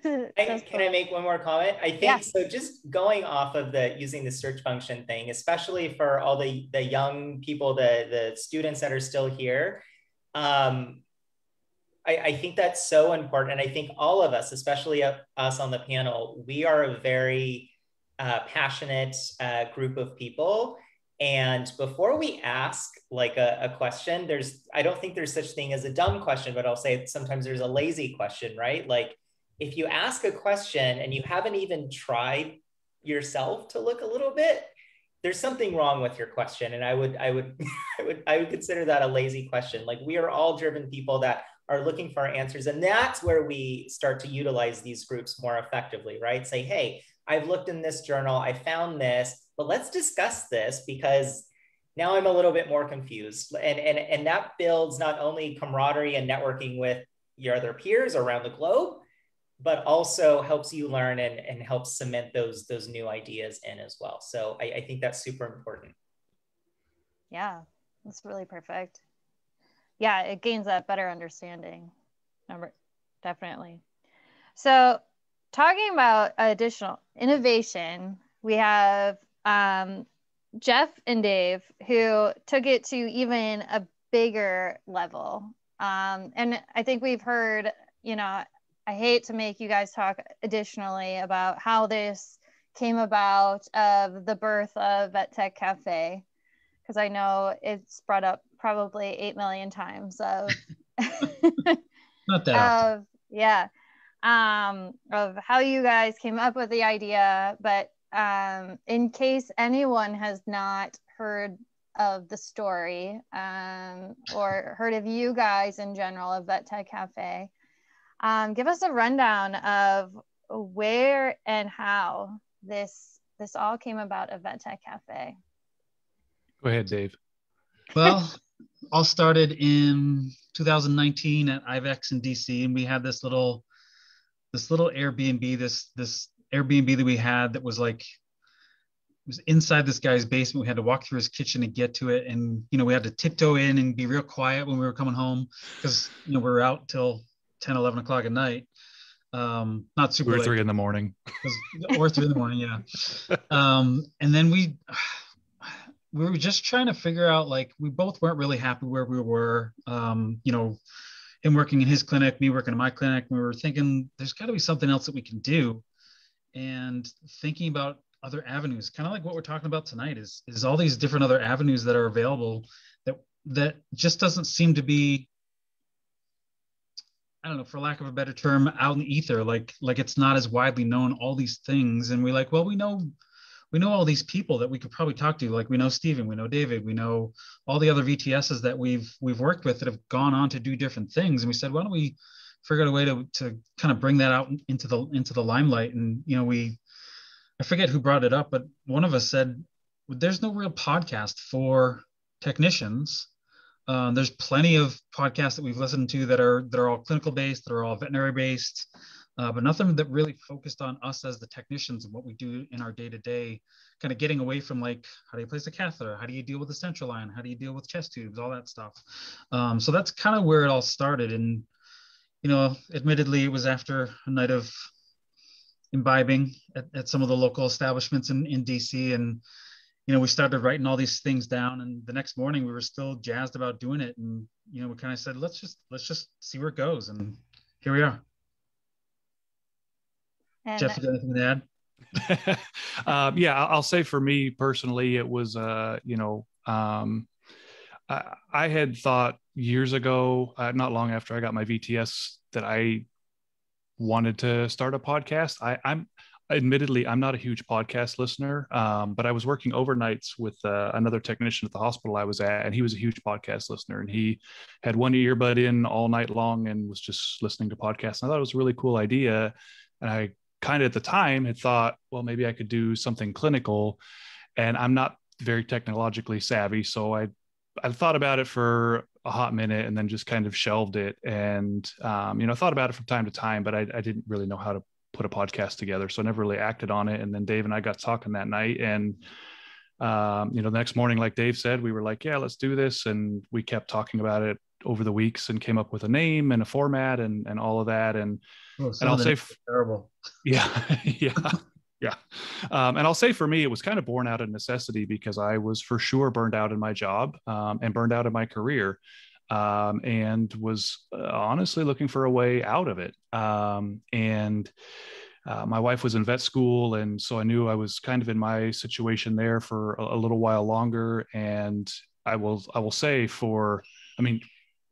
can I make one more comment? I think, yeah. So just going off of using the search function thing, especially for all the young people, the students that are still here, I think that's so important. And I think all of us, especially us on the panel, we are a very passionate group of people. And before we ask like a question, I don't think there's such thing as a dumb question, but I'll say sometimes there's a lazy question, right? Like, if you ask a question and you haven't even tried yourself to look a little bit, there's something wrong with your question. And I would consider that a lazy question. Like, we are all driven people that are looking for answers. And that's where we start to utilize these groups more effectively, right? Say, hey, I've looked in this journal, I found this. but let's discuss this because now I'm a little bit more confused. And that builds not only camaraderie and networking with your other peers around the globe, but also helps you learn and helps cement those new ideas in as well. So I think that's super important. Yeah, that's really perfect. Yeah, it gains that better understanding. Definitely. So talking about additional innovation, we have Jeff and Dave, who took it to even a bigger level. And I think we've heard, I hate to make you guys talk additionally about how this came about of the birth of Vet Tech Cafe, because I know it's brought up probably 8 million times of Not that of how you guys came up with the idea. But in case anyone has not heard of the story or heard of you guys in general of Vet Tech Cafe, give us a rundown of where and how this all came about of Vet Tech Cafe. Go ahead, Dave. Well, all started in 2019 at IVEX in DC, and we had this little Airbnb, this Airbnb that we had that was like, it was inside this guy's basement. We had to walk through his kitchen to get to it, and we had to tiptoe in and be real quiet when we were coming home because we were out till 10, 11 o'clock at night. Not super or late. 3 in the morning. Or 3 in the morning, yeah. And then we were just trying to figure out, like, we both weren't really happy where we were. Him working in his clinic, me working in my clinic. We were thinking there's got to be something else that we can do, and thinking about other avenues, kind of like what we're talking about tonight, is all these different other avenues that are available that just doesn't seem to be, I don't know, for lack of a better term, out in the ether. Like it's not as widely known, all these things. And we're like, well, we know all these people that we could probably talk to. Like, we know Steven, we know David, we know all the other VTSs that we've worked with that have gone on to do different things. And we said, why don't we figure out a way to kind of bring that out into the limelight? And I forget who brought it up, but one of us said, there's no real podcast for technicians. There's plenty of podcasts that we've listened to that are all clinical based, that are all veterinary based, but nothing that really focused on us as the technicians and what we do in our day-to-day, kind of getting away from, like, how do you place a catheter? How do you deal with the central line? How do you deal with chest tubes? All that stuff. So that's kind of where it all started. And, admittedly, it was after a night of imbibing at some of the local establishments in DC. And, we started writing all these things down, and the next morning we were still jazzed about doing it. And, we kind of said, let's just see where it goes. And here we are. And Jeff, you got anything to add? Yeah, I'll say for me personally, it was, I had thought years ago, not long after I got my VTS, that I wanted to start a podcast. I'm admittedly, I'm not a huge podcast listener, but I was working overnights with another technician at the hospital I was at, and he was a huge podcast listener, and he had one earbud in all night long and was just listening to podcasts. And I thought it was a really cool idea. And I kind of at the time had thought, well, maybe I could do something clinical, and I'm not very technologically savvy. So I thought about it for a hot minute and then just kind of shelved it. And, thought about it from time to time, but I didn't really know how to put a podcast together. So I never really acted on it. And then Dave and I got talking that night, and, the next morning, like Dave said, we were like, yeah, let's do this. And we kept talking about it over the weeks and came up with a name and a format and all of that. And I'll say terrible. Yeah. Yeah. And I'll say for me, it was kind of born out of necessity, because I was for sure burned out in my job and burned out in my career, and was honestly looking for a way out of it. My wife was in vet school, and so I knew I was kind of in my situation there for a little while longer. And I will say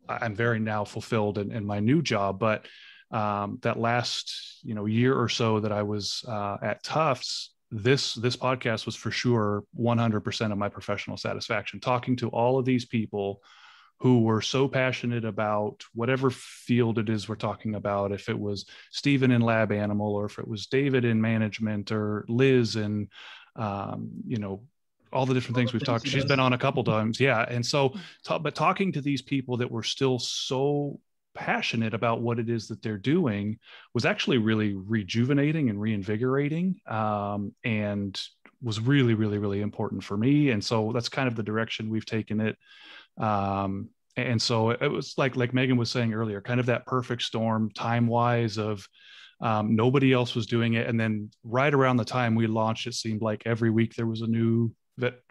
I'm very now fulfilled in my new job, but that last year or so that I was at Tufts, this podcast was for sure 100% of my professional satisfaction, talking to all of these people who were so passionate about whatever field it is we're talking about. If it was Steven in lab animal, or if it was David in management, or Liz in you know, all the different things we've talked. She's been on a couple times. Yeah. And so, but talking to these people that were still so passionate about what it is that they're doing was actually really rejuvenating and reinvigorating, and was really, really, really important for me. And so that's kind of the direction we've taken it. And so it was like Megan was saying earlier, kind of that perfect storm time wise of nobody else was doing it. And then right around the time we launched, it seemed like every week there was a new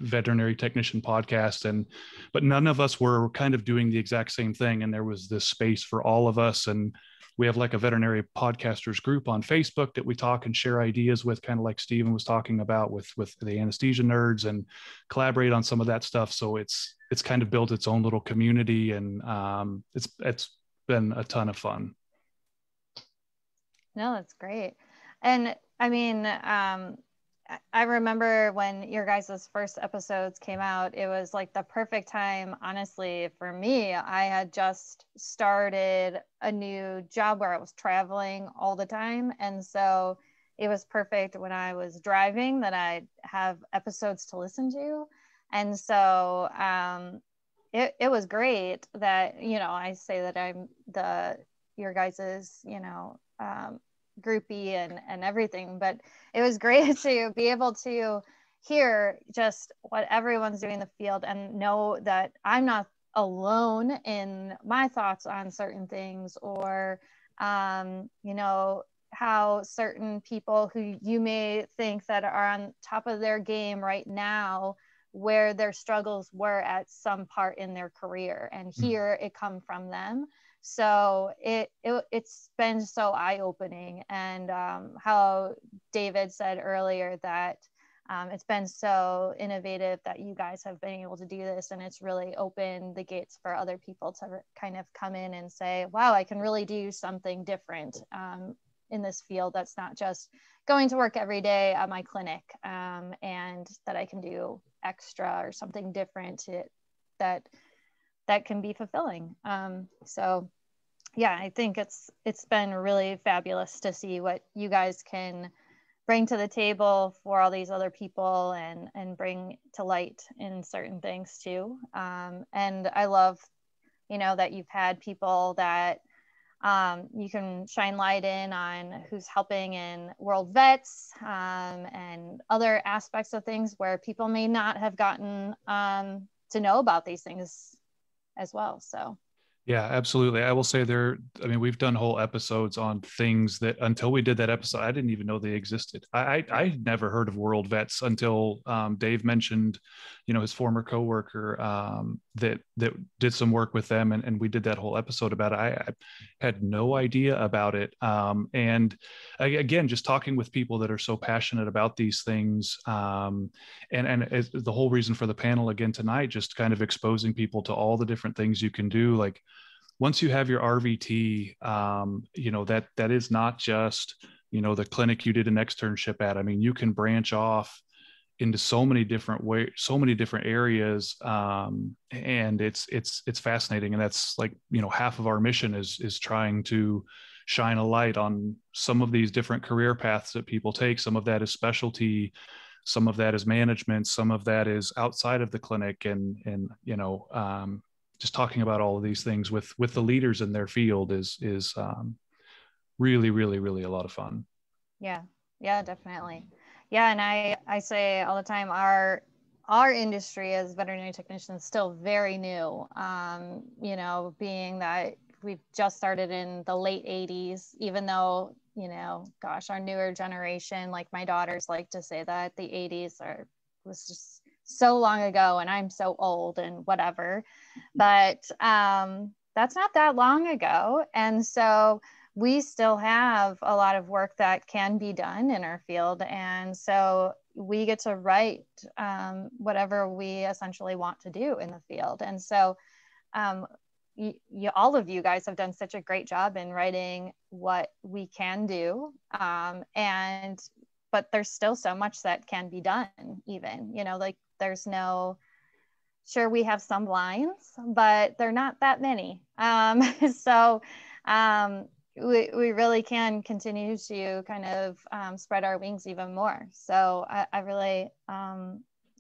veterinary technician podcast, but none of us were kind of doing the exact same thing. And there was this space for all of us. And we have like a veterinary podcasters group on Facebook that we talk and share ideas with, kind of like Stephen was talking about with the anesthesia nerds, and collaborate on some of that stuff. So it's kind of built its own little community, and it's been a ton of fun. No, that's great. And I mean, I remember when your guys' first episodes came out, it was like the perfect time, honestly, for me. I had just started a new job where I was traveling all the time. And so it was perfect when I was driving that I'd have episodes to listen to. And so it was great that, you know, I say that I'm your guys's, you know, groupie and everything, but it was great to be able to hear just what everyone's doing in the field and know that I'm not alone in my thoughts on certain things, or you know, how certain people who you may think that are on top of their game right now, where their struggles were at some part in their career, and hear it come from them. So it's been so eye-opening. And how David said earlier that it's been so innovative that you guys have been able to do this, and it's really opened the gates for other people to kind of come in and say, wow, I can really do something different in this field that's not just going to work every day at my clinic, and that I can do extra or something different that can be fulfilling. So yeah, I think it's been really fabulous to see what you guys can bring to the table for all these other people, and bring to light in certain things too. And I love, you know, that you've had people that you can shine light in on, who's helping in World Vets, and other aspects of things where people may not have gotten to know about these things as well. So Yeah, absolutely. I will say we've done whole episodes on things that until we did that episode, I didn't even know they existed. I never heard of World Vets until Dave mentioned, you know, his former coworker that did some work with them, and we did that whole episode about it. I had no idea about it. And again, just talking with people that are so passionate about these things, and the whole reason for the panel again tonight, just kind of exposing people to all the different things you can do. Like, once you have your RVT, you know, that is not just, you know, the clinic you did an externship at. I mean, you can branch off into so many different ways, so many different areas, and it's fascinating. And that's, like, you know, half of our mission is trying to shine a light on some of these different career paths that people take. Some of that is specialty, some of that is management, some of that is outside of the clinic, and you know, just talking about all of these things with the leaders in their field is really, really, really a lot of fun. yeah, definitely. Yeah, and I say all the time, our industry as veterinary technicians is still very new. You know, being that we've just started in the late 80s, even though, you know, gosh, our newer generation, like my daughters like to say that the 80s was just so long ago, and I'm so old and whatever, but that's not that long ago. And so we still have a lot of work that can be done in our field, and so we get to write whatever we essentially want to do in the field. And so all of you guys have done such a great job in writing what we can do, but there's still so much that can be done, even, you know, like sure, we have some lines, but they're not that many. So we really can continue to kind of spread our wings even more. So I really,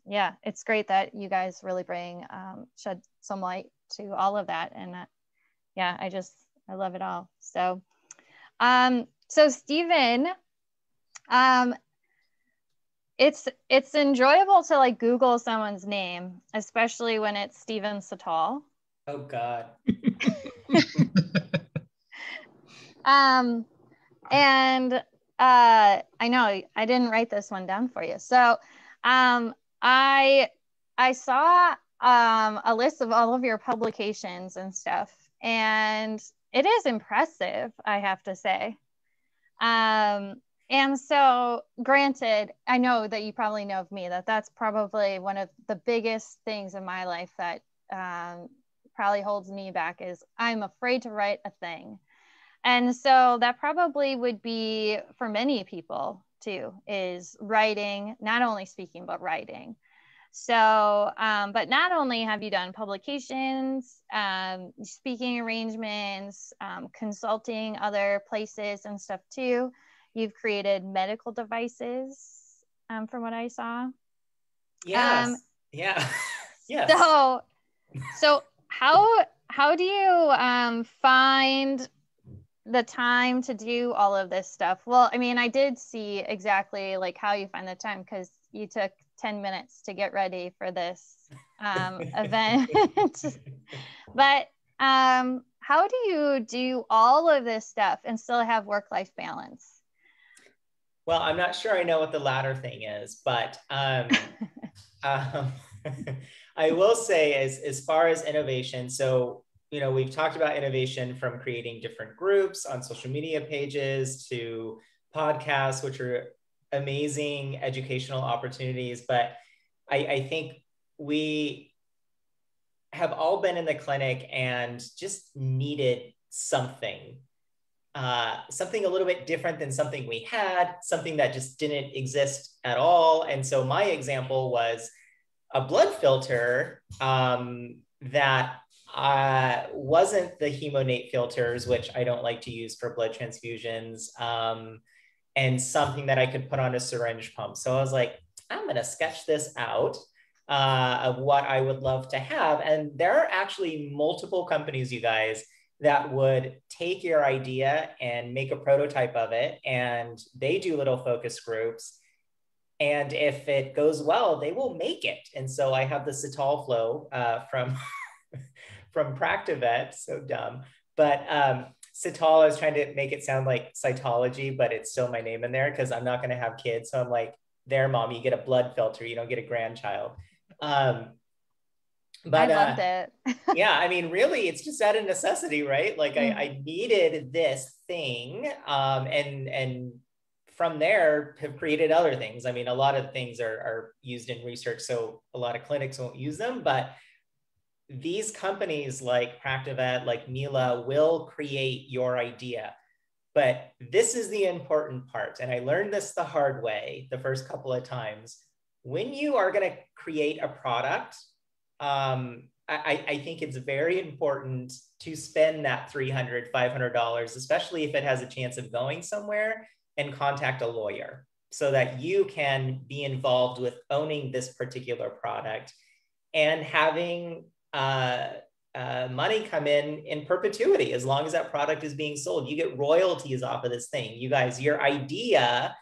yeah, it's great that you guys really shed some light to all of that. And yeah, I love it all. So, so Stephen, it's enjoyable to like Google someone's name, especially when it's Stephen Cital. Oh God. And I know I didn't write this one down for you. So I saw a list of all of your publications and stuff, and it is impressive, I have to say. And so, granted, I know that you probably know of me, that's probably one of the biggest things in my life that probably holds me back is I'm afraid to write a thing. And so that probably would be for many people too, is writing, not only speaking, but writing. So, but not only have you done publications, speaking arrangements, consulting other places and stuff too, you've created medical devices, from what I saw. Yes. Yeah. Yes. So how do you find the time to do all of this stuff? Well, I mean, I did see exactly like how you find the time, because you took 10 minutes to get ready for this event. But how do you do all of this stuff and still have work-life balance? Well, I'm not sure I know what the latter thing is, but I will say as far as innovation, so we've talked about innovation from creating different groups on social media pages to podcasts, which are amazing educational opportunities. But I think we have all been in the clinic and just needed something a little bit different than something we had, something that just didn't exist at all. And so my example was a blood filter that wasn't the Hemonate filters, which I don't like to use for blood transfusions, and something that I could put on a syringe pump. So I was like, I'm going to sketch this out of what I would love to have. And there are actually multiple companies, you guys, that would take your idea and make a prototype of it. And they do little focus groups. And if it goes well, they will make it. And so I have the Cital flow from Practivet, so dumb. But Cital, I was trying to make it sound like cytology, but it's still my name in there because I'm not going to have kids. So I'm like, there, mom, you get a blood filter. You don't get a grandchild. But I loved it. Yeah, I mean, really, it's just out of necessity, right? Like I needed this thing, and from there have created other things. I mean, a lot of things are used in research, so a lot of clinics won't use them, but these companies like Practivet, like Mila, will create your idea. But this is the important part, and I learned this the hard way the first couple of times. When you are going to create a product, I think it's very important to spend that $300, $500, especially if it has a chance of going somewhere, and contact a lawyer so that you can be involved with owning this particular product and having money come in perpetuity. As long as that product is being sold, you get royalties off of this thing. You guys, your idea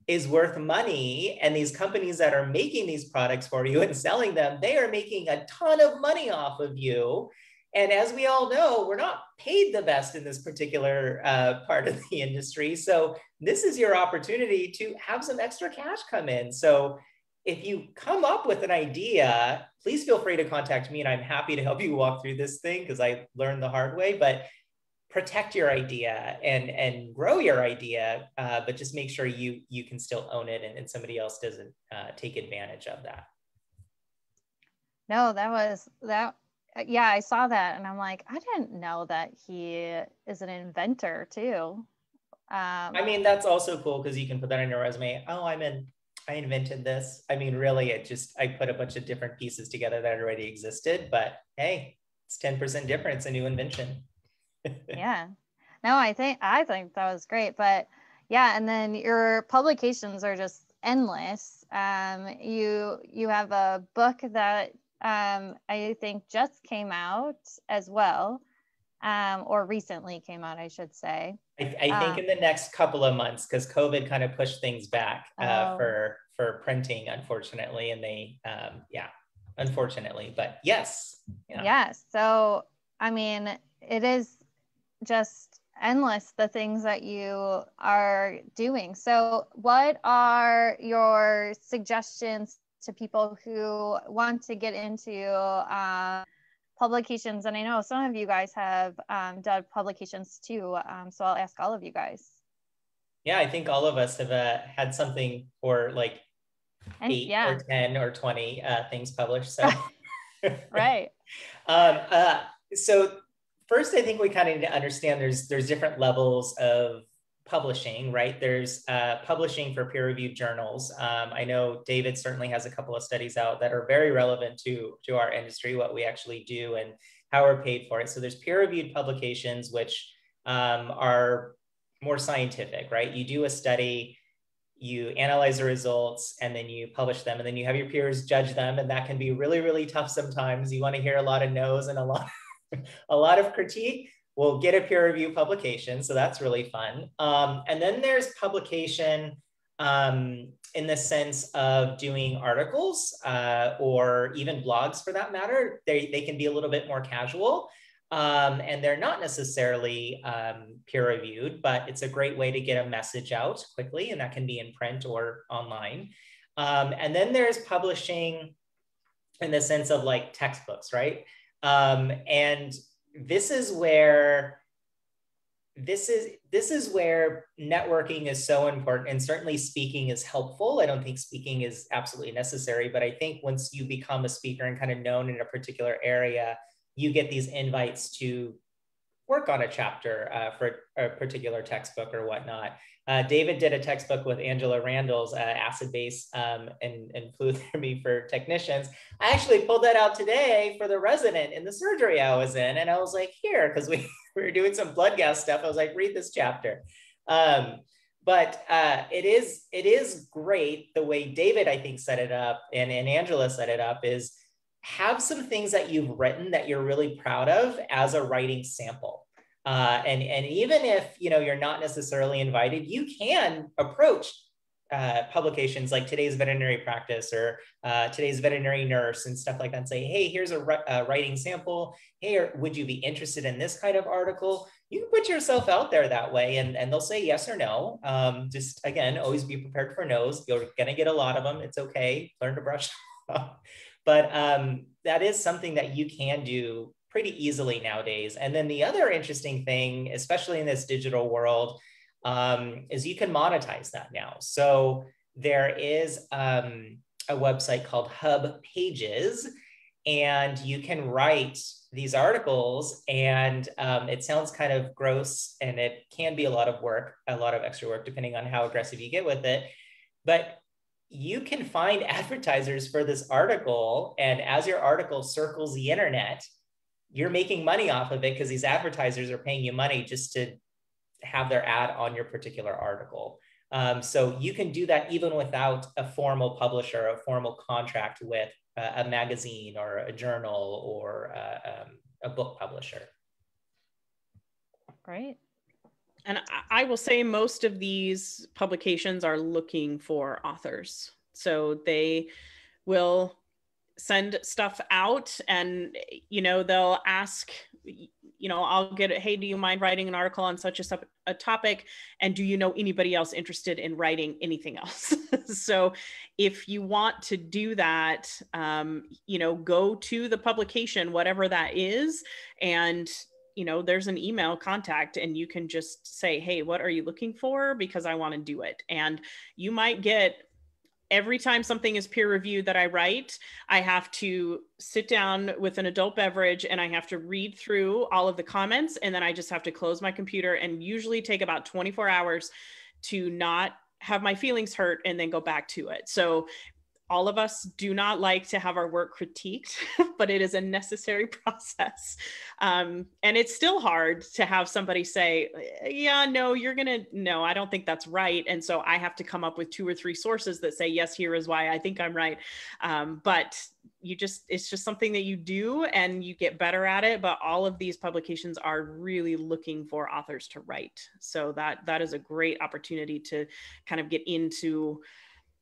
is worth money, and these companies that are making these products for you and selling them, they are making a ton of money off of you. And as we all know, we're not paid the best in this particular part of the industry. So this is your opportunity to have some extra cash come in. So if you come up with an idea, please feel free to contact me, and I'm happy to help you walk through this thing because I learned the hard way. But protect your idea and grow your idea, but just make sure you can still own it, and somebody else doesn't take advantage of that. No, that. Yeah, I saw that, and I'm like, I didn't know that he is an inventor too. I mean, that's also cool because you can put that on your resume. Oh, I invented this. I mean, really, I put a bunch of different pieces together that already existed, but hey, it's 10% difference, a new invention. Yeah. No, I think that was great. But yeah, and then your publications are just endless. You have a book that I think just came out as well, or recently came out, I should say. I think in the next couple of months, because COVID kind of pushed things back for printing, unfortunately, and they unfortunately, but yes. Yeah. So I mean, it is just endless, the things that you are doing. So what are your suggestions to people who want to get into publications? And I know some of you guys have done publications too, so I'll ask all of you guys. Yeah, I think all of us have had something, or like 8 or 10 or 20 things published. So right. So first, I think we kind of need to understand there's different levels of publishing, right? There's publishing for peer-reviewed journals. I know David certainly has a couple of studies out that are very relevant to our industry, what we actually do and how we're paid for it. So there's peer-reviewed publications, which are more scientific, right? You do a study, you analyze the results, and then you publish them, and then you have your peers judge them, and that can be really, really tough sometimes. You want to hear a lot of no's and a lot of critique. We'll get a peer review publication, so that's really fun. And then there's publication in the sense of doing articles or even blogs for that matter. They can be a little bit more casual. And they're not necessarily peer reviewed, but it's a great way to get a message out quickly, and that can be in print or online. And then there's publishing in the sense of like textbooks, right? And this is where networking is so important, and certainly speaking is helpful. I don't think speaking is absolutely necessary, but I think once you become a speaker and kind of known in a particular area, you get these invites to work on a chapter for a particular textbook or whatnot. David did a textbook with Angela Randall's acid base and fluid therapy for technicians. I actually pulled that out today for the resident in the surgery I was in, and I was like, here, because we were doing some blood gas stuff. I was like, read this chapter. But it is great the way David, I think, set it up, and Angela set it up, is have some things that you've written that you're really proud of as a writing sample. And even if you're not necessarily invited, you can approach publications like Today's Veterinary Practice or Today's Veterinary Nurse and stuff like that and say, hey, here's a writing sample. Hey, would you be interested in this kind of article? You can put yourself out there that way, and they'll say yes or no. Just, again, always be prepared for no's. You're going to get a lot of them. It's okay. Learn to brush off. But that is something that you can do pretty easily nowadays. And then the other interesting thing, especially in this digital world, is you can monetize that now. So there is a website called Hub Pages, and you can write these articles, and it sounds kind of gross, and it can be a lot of work, a lot of extra work, depending on how aggressive you get with it. But you can find advertisers for this article, and as your article circles the internet, you're making money off of it because these advertisers are paying you money just to have their ad on your particular article. So you can do that even without a formal publisher, a formal contract with a magazine or a journal or a book publisher. Great. And I will say most of these publications are looking for authors. So they will send stuff out, and, they'll ask, I'll get it. Hey, do you mind writing an article on such a topic? And do you know anybody else interested in writing anything else? So if you want to do that, go to the publication, whatever that is, and there's an email contact, and you can just say, hey, what are you looking for? Because I want to do it. And you might get, every time something is peer reviewed that I write, I have to sit down with an adult beverage and I have to read through all of the comments. And then I just have to close my computer, and usually take about 24 hours to not have my feelings hurt and then go back to it. So all of us do not like to have our work critiqued, but it is a necessary process. And it's still hard to have somebody say, yeah, no, no, I don't think that's right. And so I have to come up with 2 or 3 sources that say, yes, here is why I think I'm right. But it's just something that you do and you get better at it. But all of these publications are really looking for authors to write. So that is a great opportunity to kind of get into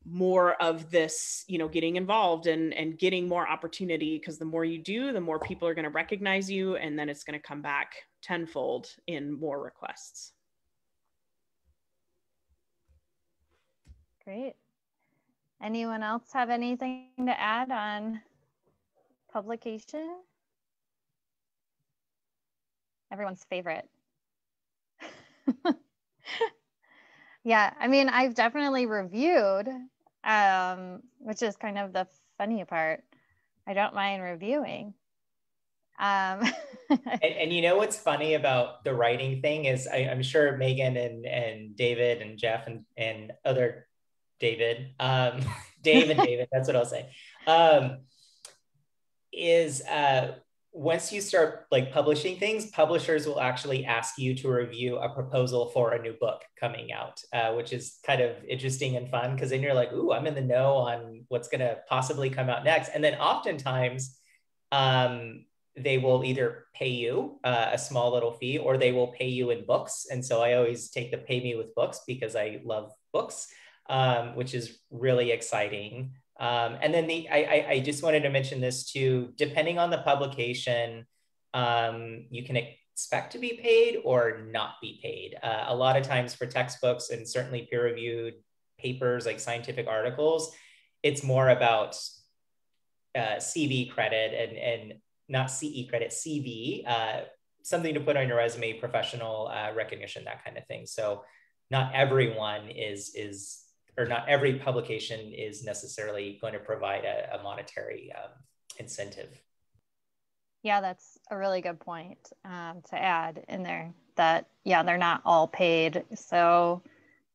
more of this, getting involved and getting more opportunity, because the more you do, the more people are going to recognize you, and then it's going to come back tenfold in more requests. Great. Anyone else have anything to add on publication? Everyone's favorite. Yeah, I mean, I've definitely reviewed, which is kind of the funny part. I don't mind reviewing. And what's funny about the writing thing is I'm sure Megan and David and Jeff and other David, Dave and David, that's what I'll say, once you start like publishing things, publishers will actually ask you to review a proposal for a new book coming out, which is kind of interesting and fun, because then you're like, ooh, I'm in the know on what's going to possibly come out next. And then oftentimes they will either pay you a small little fee, or they will pay you in books. And so I always take the pay me with books because I love books, which is really exciting. And then I just wanted to mention this too, depending on the publication, you can expect to be paid or not be paid. A lot of times for textbooks and certainly peer-reviewed papers like scientific articles, it's more about CV credit and not CE credit, CV, something to put on your resume, professional recognition, that kind of thing. So not everyone or not every publication is necessarily going to provide a monetary incentive. Yeah, that's a really good point to add in there, that, yeah, they're not all paid. So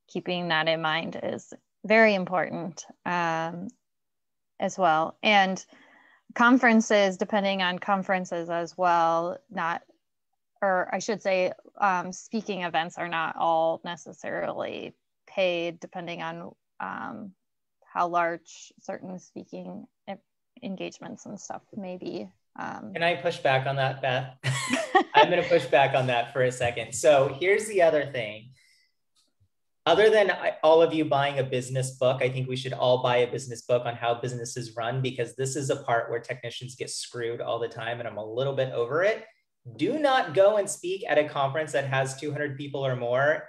keeping that in mind is very important as well. And conferences, depending on conferences as well, speaking events are not all necessarily paid, depending on how large certain speaking engagements and stuff may be. Can I push back on that, Beth? I'm going to push back on that for a second. So here's the other thing. Other than all of you buying a business book, I think we should all buy a business book on how businesses run, because this is a part where technicians get screwed all the time, and I'm a little bit over it. Do not go and speak at a conference that has 200 people or more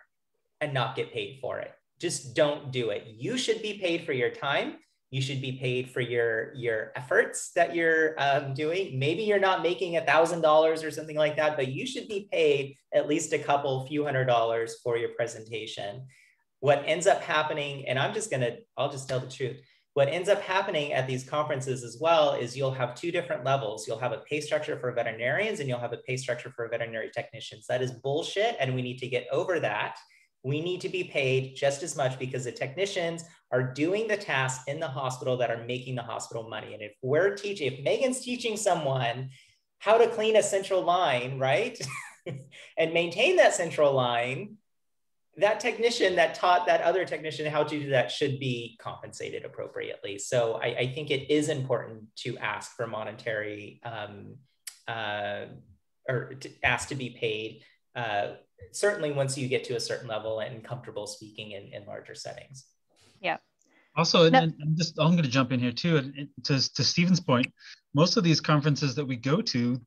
and not get paid for it. Just don't do it. You should be paid for your time. You should be paid for your efforts that you're doing. Maybe you're not making $1,000 or something like that, but you should be paid at least a few $100s for your presentation. What ends up happening, and I'll just tell the truth. What ends up happening at these conferences as well is you'll have 2 different levels. You'll have a pay structure for veterinarians and you'll have a pay structure for veterinary technicians. That is bullshit, and we need to get over that. We need to be paid just as much, because the technicians are doing the tasks in the hospital that are making the hospital money. And if Megan's teaching someone how to clean a central line, right? and maintain that central line, that technician that taught that other technician how to do that should be compensated appropriately. So I think it is important to ask for monetary, or to ask to be paid, certainly once you get to a certain level and comfortable speaking in larger settings. Yeah. Also, I'm going to jump in here too. And to Stephen's point, most of these conferences that we go to,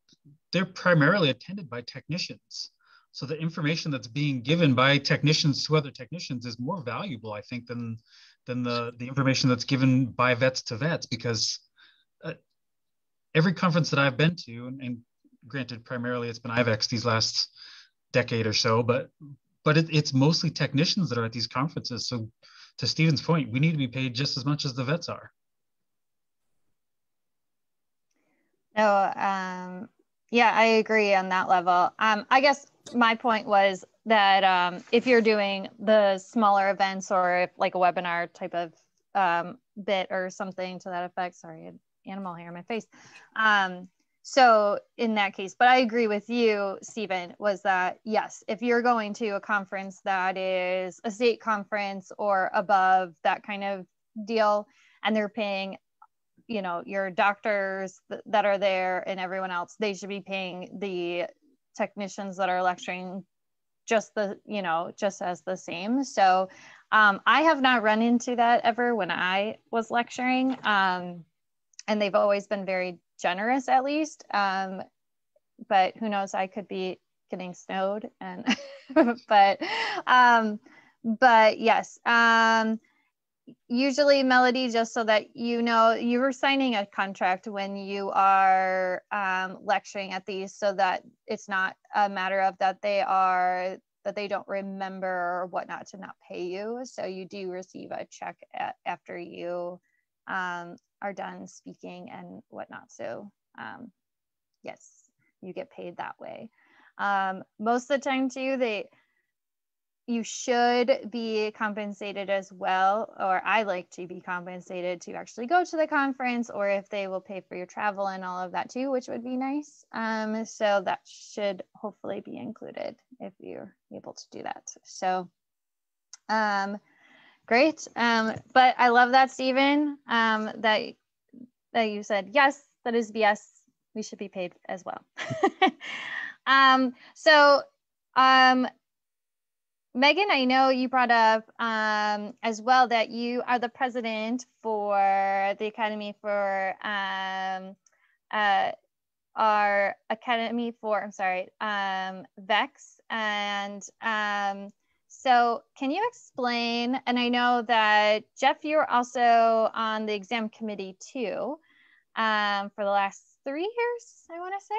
they're primarily attended by technicians. So the information that's being given by technicians to other technicians is more valuable, I think, than the information that's given by vets to vets, because every conference that I've been to, and granted, primarily it's been IVEX these last decade or so, but it's mostly technicians that are at these conferences. So to Stephen's point, we need to be paid just as much as the vets are. No, yeah, I agree on that level. I guess my point was that if you're doing the smaller events, or if like a webinar type of bit or something to that effect. Sorry, an animal hair in my face. So in that case, but I agree with you, Stephen, was that yes, if you're going to a conference that is a state conference or above, that kind of deal, and they're paying, you know, your doctors that are there and everyone else, they should be paying the technicians that are lecturing just the, you know, just as the same. So I have not run into that ever when I was lecturing. And they've always been very generous, at least. But who knows, I could be getting snowed and but yes, usually, Melody, just so that you know, you were signing a contract when you are lecturing at these, so that it's not a matter of that they don't remember or whatnot to not pay you. So you do receive a check after you are done speaking and whatnot. So yes, you get paid that way. Most of the time too, you should be compensated as well, or I like to be compensated to actually go to the conference, or if they will pay for your travel and all of that too, which would be nice. So that should hopefully be included if you're able to do that. So great. But I love that, Stephen, that you said, yes, that is BS. We should be paid as well. Megan, I know you brought up as well that you are the president for the Academy for our Academy for, VEX. And so can you explain, and I know that Jeff, you're also on the exam committee too, for the last 3 years, I want to say,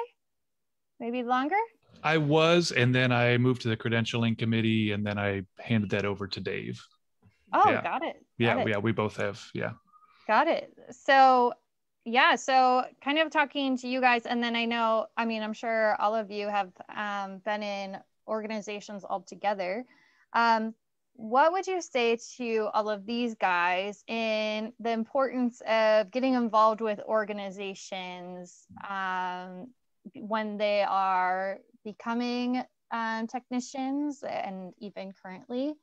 maybe longer. I was, and then I moved to the credentialing committee, and then I handed that over to Dave. Oh, yeah. Got it. Yeah, we both have. Yeah. Got it. So, yeah, so kind of talking to you guys, and then I'm sure all of you have been in organizations altogether. What would you say to all of these guys in the importance of getting involved with organizations when they are becoming technicians, and even currently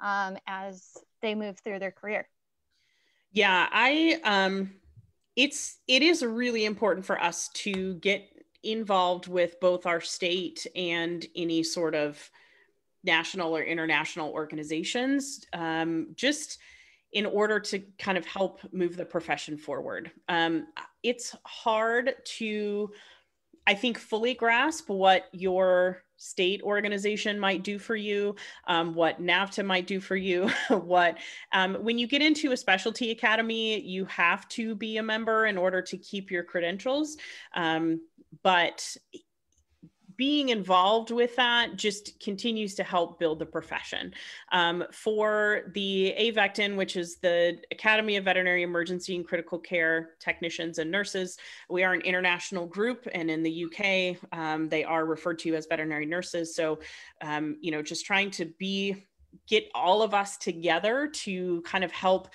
as they move through their career? Yeah, it is really important for us to get involved with both our state and any sort of national or international organizations, just in order to kind of help move the profession forward. It's hard to, I think, fully grasp what your state organization might do for you, what NAVTA might do for you, when you get into a specialty academy, you have to be a member in order to keep your credentials. But being involved with that just continues to help build the profession. For the AVECTN, which is the Academy of Veterinary Emergency and Critical Care Technicians and Nurses, we are an international group, and in the UK, they are referred to as veterinary nurses. So, just trying to get all of us together to kind of help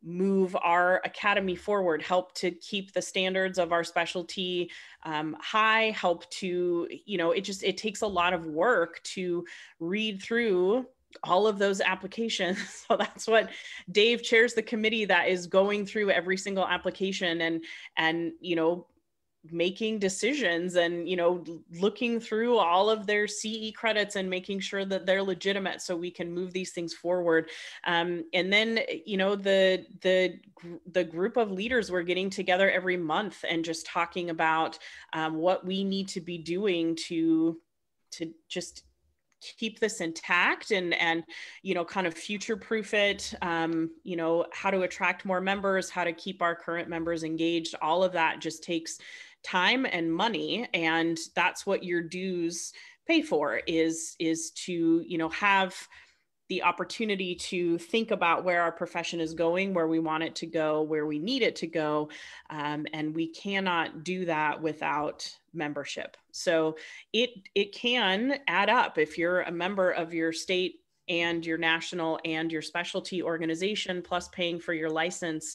move our academy forward, help to keep the standards of our specialty high, help to, it takes a lot of work to read through all of those applications. So that's what Dave chairs, the committee that is going through every single application and making decisions and, looking through all of their CE credits and making sure that they're legitimate so we can move these things forward. And then, the group of leaders, we're getting together every month and just talking about what we need to be doing to just keep this intact and kind of future proof it, how to attract more members, how to keep our current members engaged. All of that just takes time and money, and that's what your dues pay for, is to have the opportunity to think about where our profession is going, where we want it to go, where we need it to go, and we cannot do that without membership. So it can add up. If you're a member of your state and your national and your specialty organization, plus paying for your license.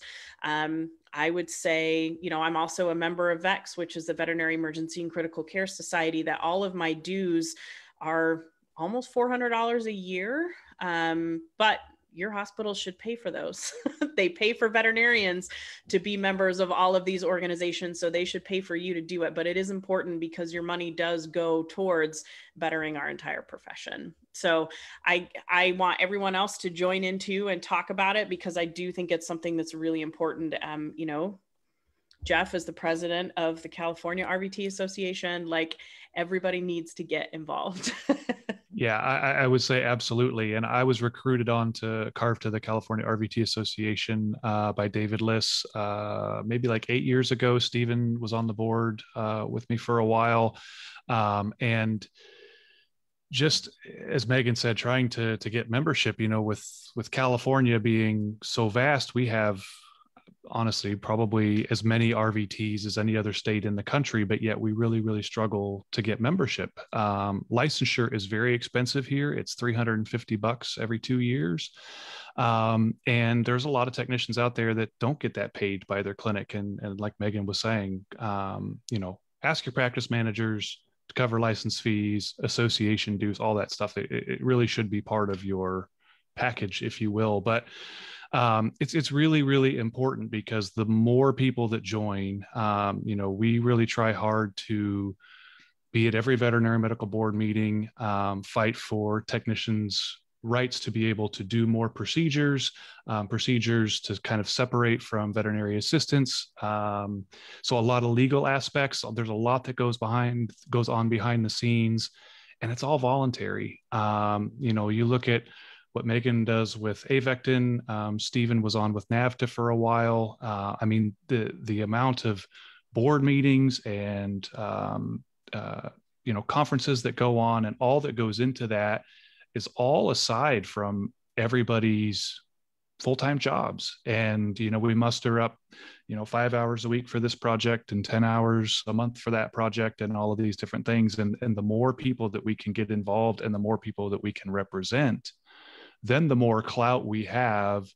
I would say, you know, I'm also a member of VEX, which is the Veterinary Emergency and Critical Care Society, that all of my dues are almost $400 a year. But your hospital should pay for those. They pay for veterinarians to be members of all of these organizations, so they should pay for you to do it. But it is important because your money does go towards bettering our entire profession. So I want everyone else to join in too and talk about it, because I do think it's something that's really important. You know, Jeff is the president of the California RVT Association. Like, everybody needs to get involved. Yeah, I would say absolutely. And I was recruited on to carve to the California RVT Association by David Liss, maybe like 8 years ago. Stephen was on the board with me for a while. And just as Megan said, trying to get membership, you know, with California being so vast, we have honestly probably as many RVTs as any other state in the country, but yet we really, really struggle to get membership. Licensure is very expensive here. It's $350 every 2 years. And there's a lot of technicians out there that don't get that paid by their clinic. And like Megan was saying, you know, ask your practice managers to cover license fees, association dues, all that stuff. It really should be part of your package, if you will. But it's really, really important, because the more people that join, you know, we really try hard to be at every veterinary medical board meeting, fight for technicians' rights to be able to do more procedures to kind of separate from veterinary assistants. So a lot of legal aspects. There's a lot that goes on behind the scenes, and it's all voluntary. You know, you look at what Megan does with Avectin. Stephen was on with NAVTA for a while. I mean, the amount of board meetings and you know, conferences that go on, and all that goes into that is all aside from everybody's full-time jobs. And, you know, we muster up, you know, 5 hours a week for this project and 10 hours a month for that project and all of these different things. And the more people that we can get involved and the more people that we can represent, then the more clout we have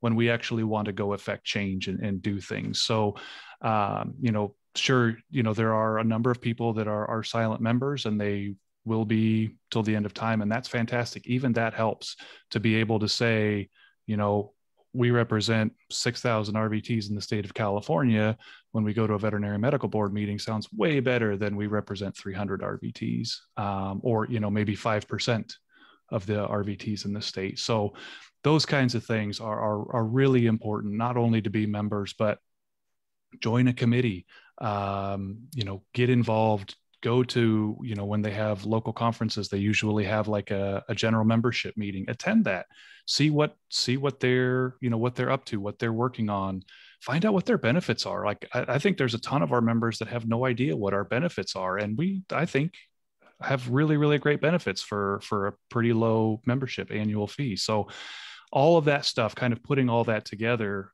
when we actually want to go affect change and do things. So, you know, sure, you know, there are a number of people that are silent members, and they will be till the end of time. And that's fantastic. Even that helps to be able to say, you know, we represent 6,000 RVTs in the state of California. When we go to a veterinary medical board meeting, sounds way better than we represent 300 RVTs, or, you know, maybe 5% of the RVTs in the state. So those kinds of things are really important, not only to be members, but join a committee, you know, get involved, go to, you know, when they have local conferences, they usually have like a general membership meeting, attend that, see what they're, you know, what they're up to, what they're working on, find out what their benefits are. Like, I think there's a ton of our members that have no idea what our benefits are. And I think have really, really great benefits for a pretty low membership annual fee. So all of that stuff, kind of putting all that together,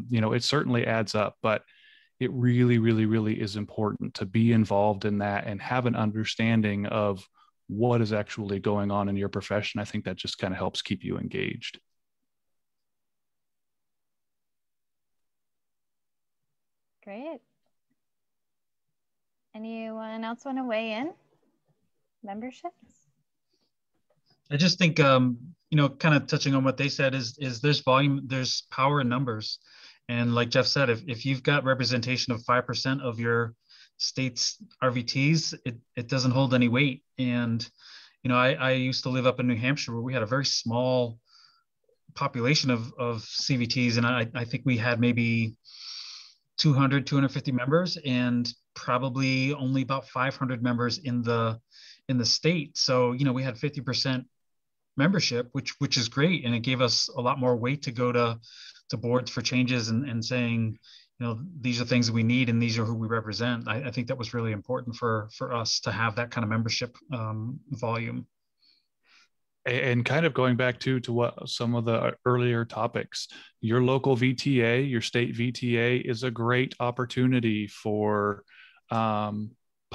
you know, it certainly adds up, but it really, really, really is important to be involved in that and have an understanding of what is actually going on in your profession. I think that just kind of helps keep you engaged. Great. Anyone else want to weigh in? Memberships? I just think, you know, kind of touching on what they said is there's volume, there's power in numbers. And like Jeff said, if you've got representation of 5% of your state's RVTs, it doesn't hold any weight. And, you know, I used to live up in New Hampshire where we had a very small population of CVTs. And I think we had maybe 250 members, and probably only about 500 members in the state. So, you know, we had 50% membership, which is great. And it gave us a lot more weight to go to boards for changes and saying, you know, these are things that we need and these are who we represent. I think that was really important for us to have that kind of membership volume. And kind of going back to what some of the earlier topics, your local VTA, your state VTA is a great opportunity for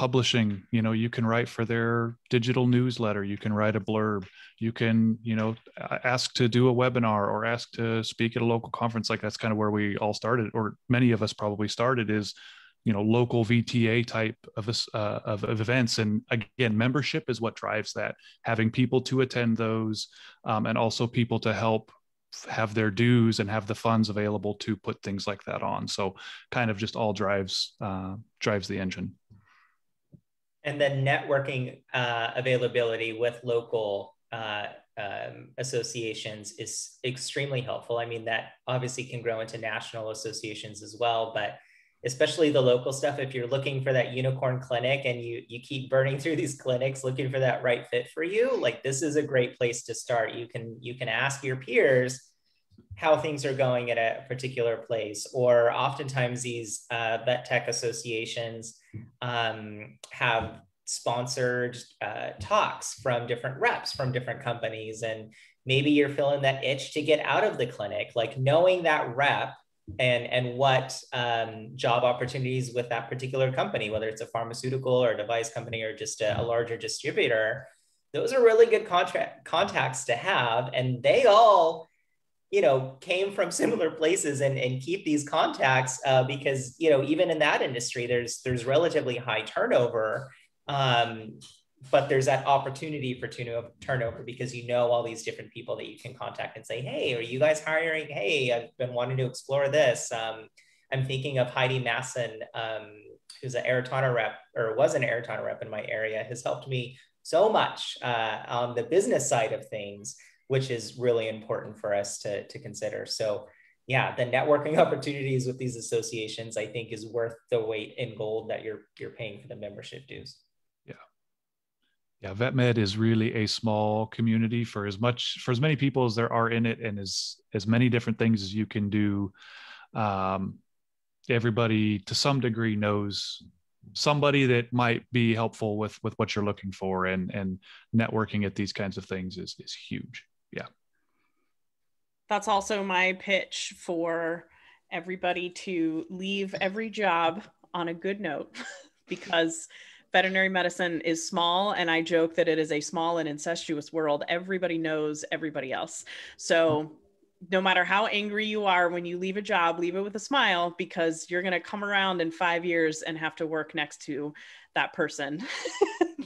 publishing, you can write for their digital newsletter, you can write a blurb, you can, ask to do a webinar or ask to speak at a local conference. Like that's kind of where we all started, or many of us probably started, is local VTA type of events. And again, membership is what drives that, having people to attend those, and also people to help have their dues and have the funds available to put things like that on. So kind of just all drives the engine. And then networking availability with local associations is extremely helpful. I mean, that obviously can grow into national associations as well, but especially the local stuff, if you're looking for that unicorn clinic and you keep burning through these clinics looking for that right fit for you, like this is a great place to start. You can ask your peers how things are going at a particular place, or oftentimes these vet tech associations have sponsored talks from different reps from different companies, and maybe you're feeling that itch to get out of the clinic, like knowing that rep and what job opportunities with that particular company, whether it's a pharmaceutical or a device company or just a larger distributor. Those are really good contacts to have, and they all came from similar places, and keep these contacts because, even in that industry, there's relatively high turnover, but there's that opportunity for turnover because all these different people that you can contact and say, hey, are you guys hiring? Hey, I've been wanting to explore this. I'm thinking of Heidi Masson, who's an Aratana rep, or was an Aratana rep in my area, has helped me so much on the business side of things, which is really important for us to consider. So yeah, the networking opportunities with these associations, I think, is worth the weight in gold that you're paying for the membership dues. Yeah, VetMed is really a small community for as many people as there are in it, and as many different things as you can do. Everybody to some degree knows somebody that might be helpful with what you're looking for, and networking at these kinds of things is huge. Yeah. That's also my pitch for everybody to leave every job on a good note, because veterinary medicine is small, and I joke that it is a small and incestuous world. Everybody knows everybody else. So no matter how angry you are when you leave a job, leave it with a smile, because you're going to come around in 5 years and have to work next to that person.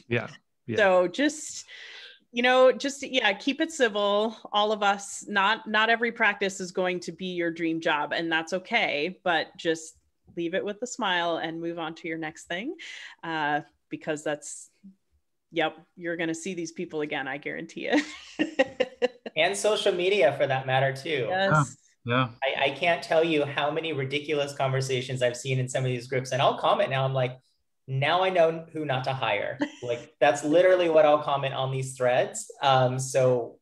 Yeah. So just keep it civil. All of us, not every practice is going to be your dream job, and that's okay, but just leave it with a smile and move on to your next thing. Because you're going to see these people again, I guarantee it. And social media for that matter too. Yes. Yeah. I can't tell you how many ridiculous conversations I've seen in some of these groups, and I'll comment now. I'm like, now I know who not to hire. Like that's literally what I'll comment on these threads. So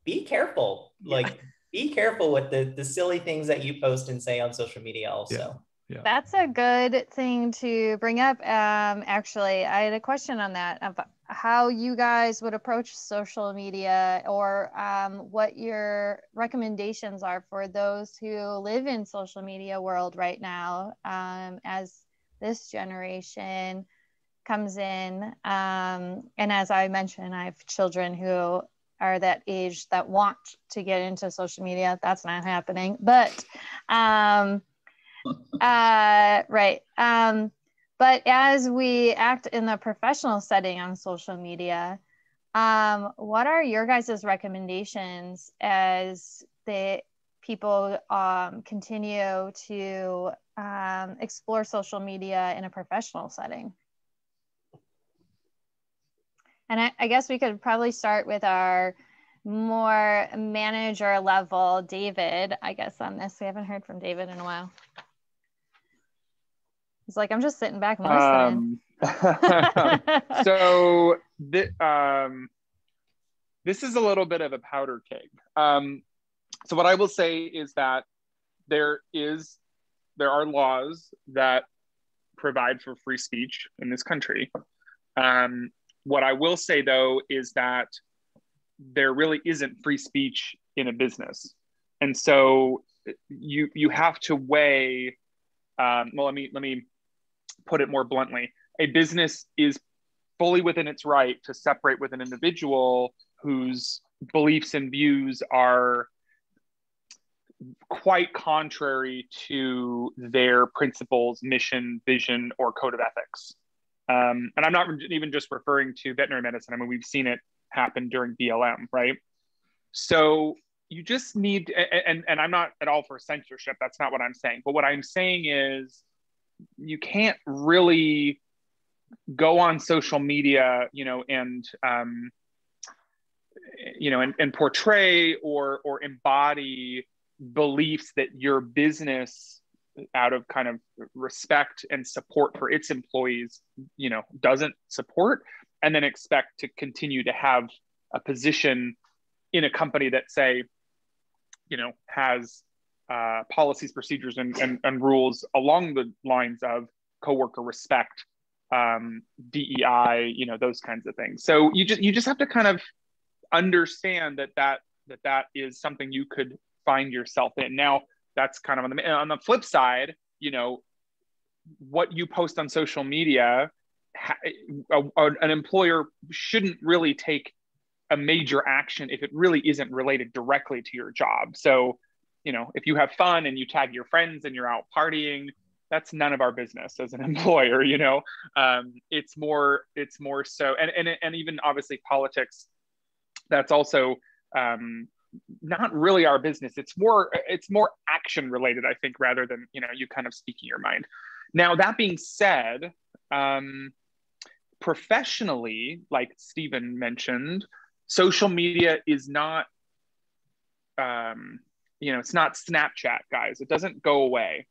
be careful. Like be careful with the silly things that you post and say on social media also. Yeah. That's a good thing to bring up. Actually, I had a question on that, of how you guys would approach social media, or what your recommendations are for those who live in social media world right now, as this generation comes in. And as I mentioned, I have children who are that age that want to get into social media. That's not happening, but right. But as we act in the professional setting on social media, what are your guys' recommendations as the people continue to explore social media in a professional setting? And I guess we could probably start with our more manager level, David, I guess, on this. We haven't heard from David in a while. He's like, I'm just sitting back and listening. So this is a little bit of a powder keg. So what I will say is that there are laws that provide for free speech in this country. What I will say though is that there really isn't free speech in a business, and so you have to weigh. Well, let me put it more bluntly. a business is fully within its right to separate with an individual whose beliefs and views are quite contrary to their principles, mission, vision, or code of ethics. And I'm not even just referring to veterinary medicine. I mean, we've seen it happen during BLM, right? So you just need, and I'm not at all for censorship. That's not what I'm saying. But what I'm saying is you can't really go on social media, and portray or embody beliefs that your business, out of kind of respect and support for its employees, doesn't support, and then expect to continue to have a position in a company that, say, has policies, procedures, and rules along the lines of coworker respect, DEI, those kinds of things. So you just have to kind of understand that is something you could find yourself in. Now, that's kind of on the flip side, what you post on social media, an employer shouldn't really take a major action if it really isn't related directly to your job. So, if you have fun and you tag your friends and you're out partying, that's none of our business as an employer. It's more so, and even obviously politics, that's also not really our business. It's more action related, I think, rather than you kind of speaking your mind. Now, that being said, professionally, like Stephen mentioned, social media is not it's not Snapchat, guys. It doesn't go away.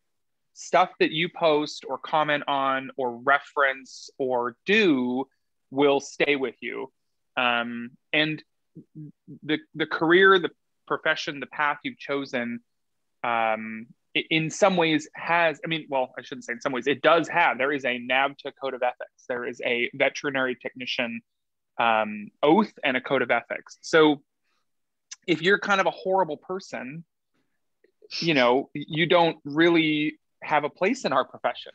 Stuff that you post or comment on or reference or do will stay with you. And the career, the profession, the path you've chosen, in some ways has, I shouldn't say in some ways, it does have, there is a NAVTA code of ethics. There is a veterinary technician oath and a code of ethics. So if you're kind of a horrible person, you don't really have a place in our profession.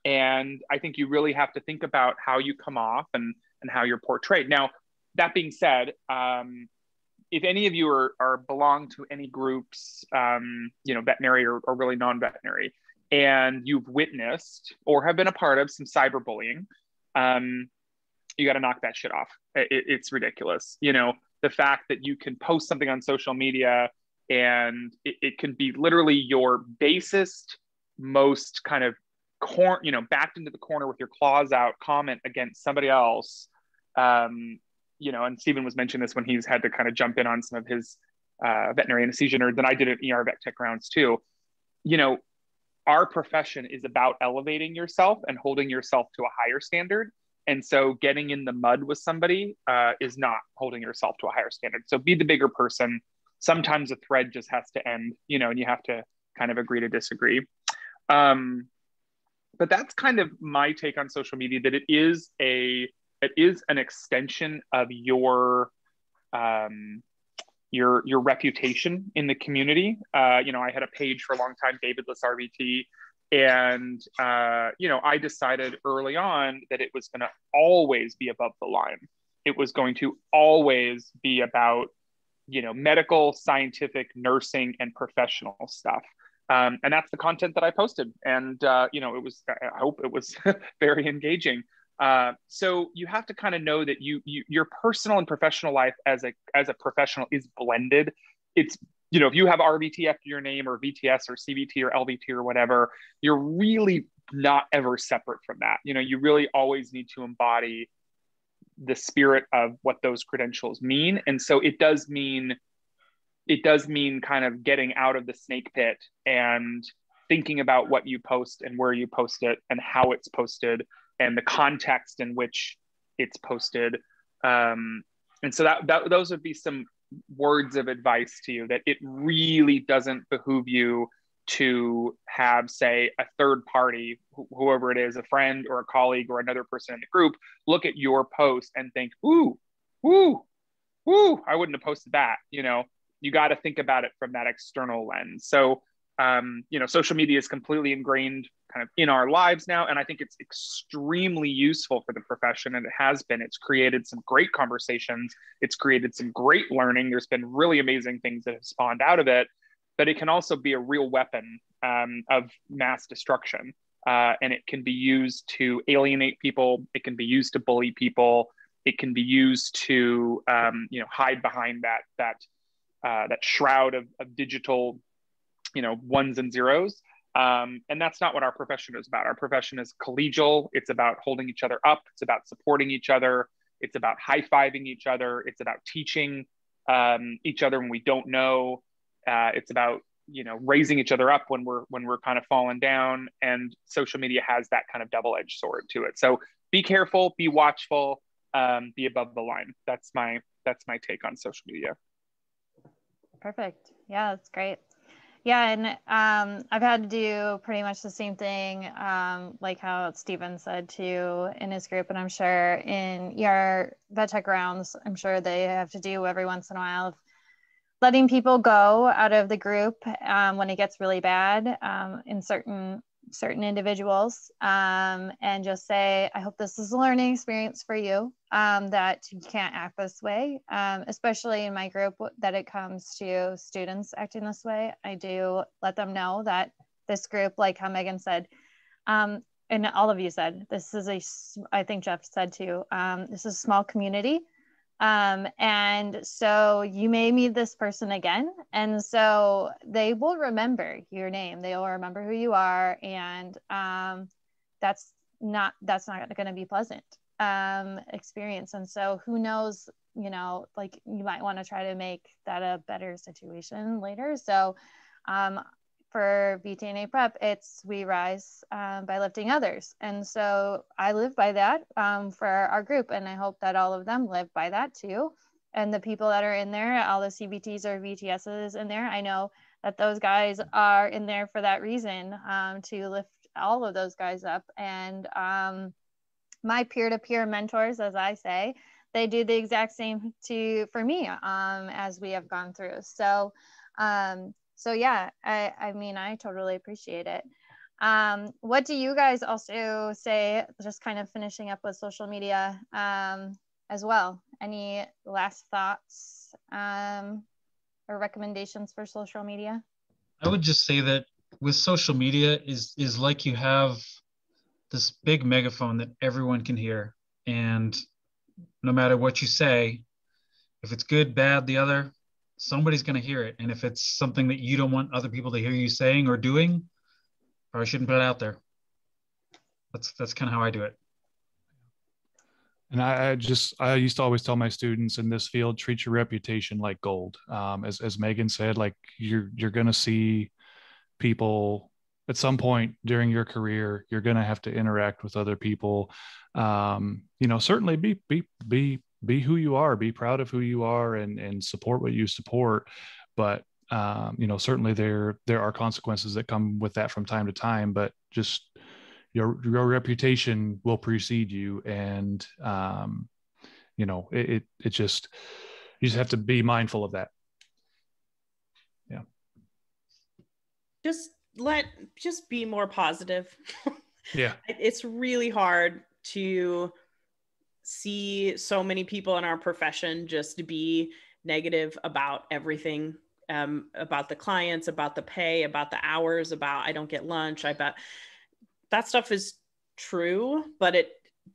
And I think you really have to think about how you come off and how you're portrayed. Now, that being said, if any of you are belong to any groups, veterinary or really non-veterinary, and you've witnessed or have been a part of some cyberbullying, you got to knock that shit off. It's ridiculous. The fact that you can post something on social media and it can be literally your basest, most kind of backed into the corner with your claws out comment against somebody else. And Stephen was mentioning this when he's had to kind of jump in on some of his veterinary anesthesia nerds, and I did it in ER vet tech rounds too. Our profession is about elevating yourself and holding yourself to a higher standard. And so getting in the mud with somebody is not holding yourself to a higher standard. So be the bigger person. Sometimes a thread just has to end, and you have to kind of agree to disagree. But that's kind of my take on social media, that it is an extension of your reputation in the community. I had a page for a long time, David Liss RVT, and I decided early on that it was going to always be above the line. It was going to always be about medical, scientific, nursing, and professional stuff. And that's the content that I posted. And, I hope it was very engaging. So you have to kind of know that your personal and professional life as a professional is blended. It's, if you have RVT after your name, or VTS or CVT or LVT or whatever, you're really not ever separate from that. You really always need to embody the spirit of what those credentials mean. And so it does mean kind of getting out of the snake pit and thinking about what you post and where you post it and how it's posted and the context in which it's posted. And so that those would be some words of advice to you, that it really doesn't behoove you to have, say, a third party, whoever it is, a friend or a colleague or another person in the group, look at your post and think, ooh, I wouldn't have posted that. You got to think about it from that external lens. So social media is completely ingrained kind of in our lives now. And I think it's extremely useful for the profession. And it has been. It's created some great conversations. It's created some great learning. There's been really amazing things that have spawned out of it. But it can also be a real weapon of mass destruction. And it can be used to alienate people. It can be used to bully people. It can be used to hide behind that shroud of digital ones and zeros. And that's not what our profession is about. Our profession is collegial. It's about holding each other up. It's about supporting each other. It's about high-fiving each other. It's about teaching each other when we don't know. It's about raising each other up when we're kind of falling down. And social media has that kind of double-edged sword to it. So be careful, be watchful, be above the line. That's my take on social media. Perfect. Yeah, that's great. Yeah, and I've had to do pretty much the same thing, like how Stephen said too in his group, and I'm sure in your vet tech rounds, I'm sure they have to do every once in a while of letting people go out of the group when it gets really bad in certain individuals, and just say, I hope this is a learning experience for you, that you can't act this way, especially in my group that it comes to students acting this way. I do let them know that this group, like how Megan said, and all of you said, this is I think Jeff said too, this is a small community. And so you may meet this person again. And so they will remember your name. They will remember who you are. And that's not going to be pleasant experience. And so who knows, like you might want to try to make that a better situation later. So for VTNE prep, it's we rise by lifting others. And so I live by that for our group. And I hope that all of them live by that too. And the people that are in there, all the CBTs or VTSs in there, I know that those guys are in there for that reason, to lift all of those guys up. And my peer-to-peer mentors, as I say, they do the exact same for me as we have gone through. So yeah, I mean, I totally appreciate it. What do you guys also say, just kind of finishing up with social media as well? Any last thoughts or recommendations for social media? I would just say that with social media is like you have this big megaphone that everyone can hear. And no matter what you say, if it's good, bad, the other, somebody's going to hear it. And if it's something that you don't want other people to hear you saying or doing, probably shouldn't put it out there. That's kind of how I do it. And I used to always tell my students in this field, treat your reputation like gold. As Megan said, like you're going to see people at some point during your career, you're going to have to interact with other people. Certainly be who you are, be proud of who you are, and support what you support. But, certainly there are consequences that come with that from time to time, but just your reputation will precede you. And, you just have to be mindful of that. Yeah. Just be more positive. Yeah. It's really hard to see so many people in our profession just be negative about everything, about the clients, about the pay, about the hours, about I don't get lunch. I bet that stuff is true, but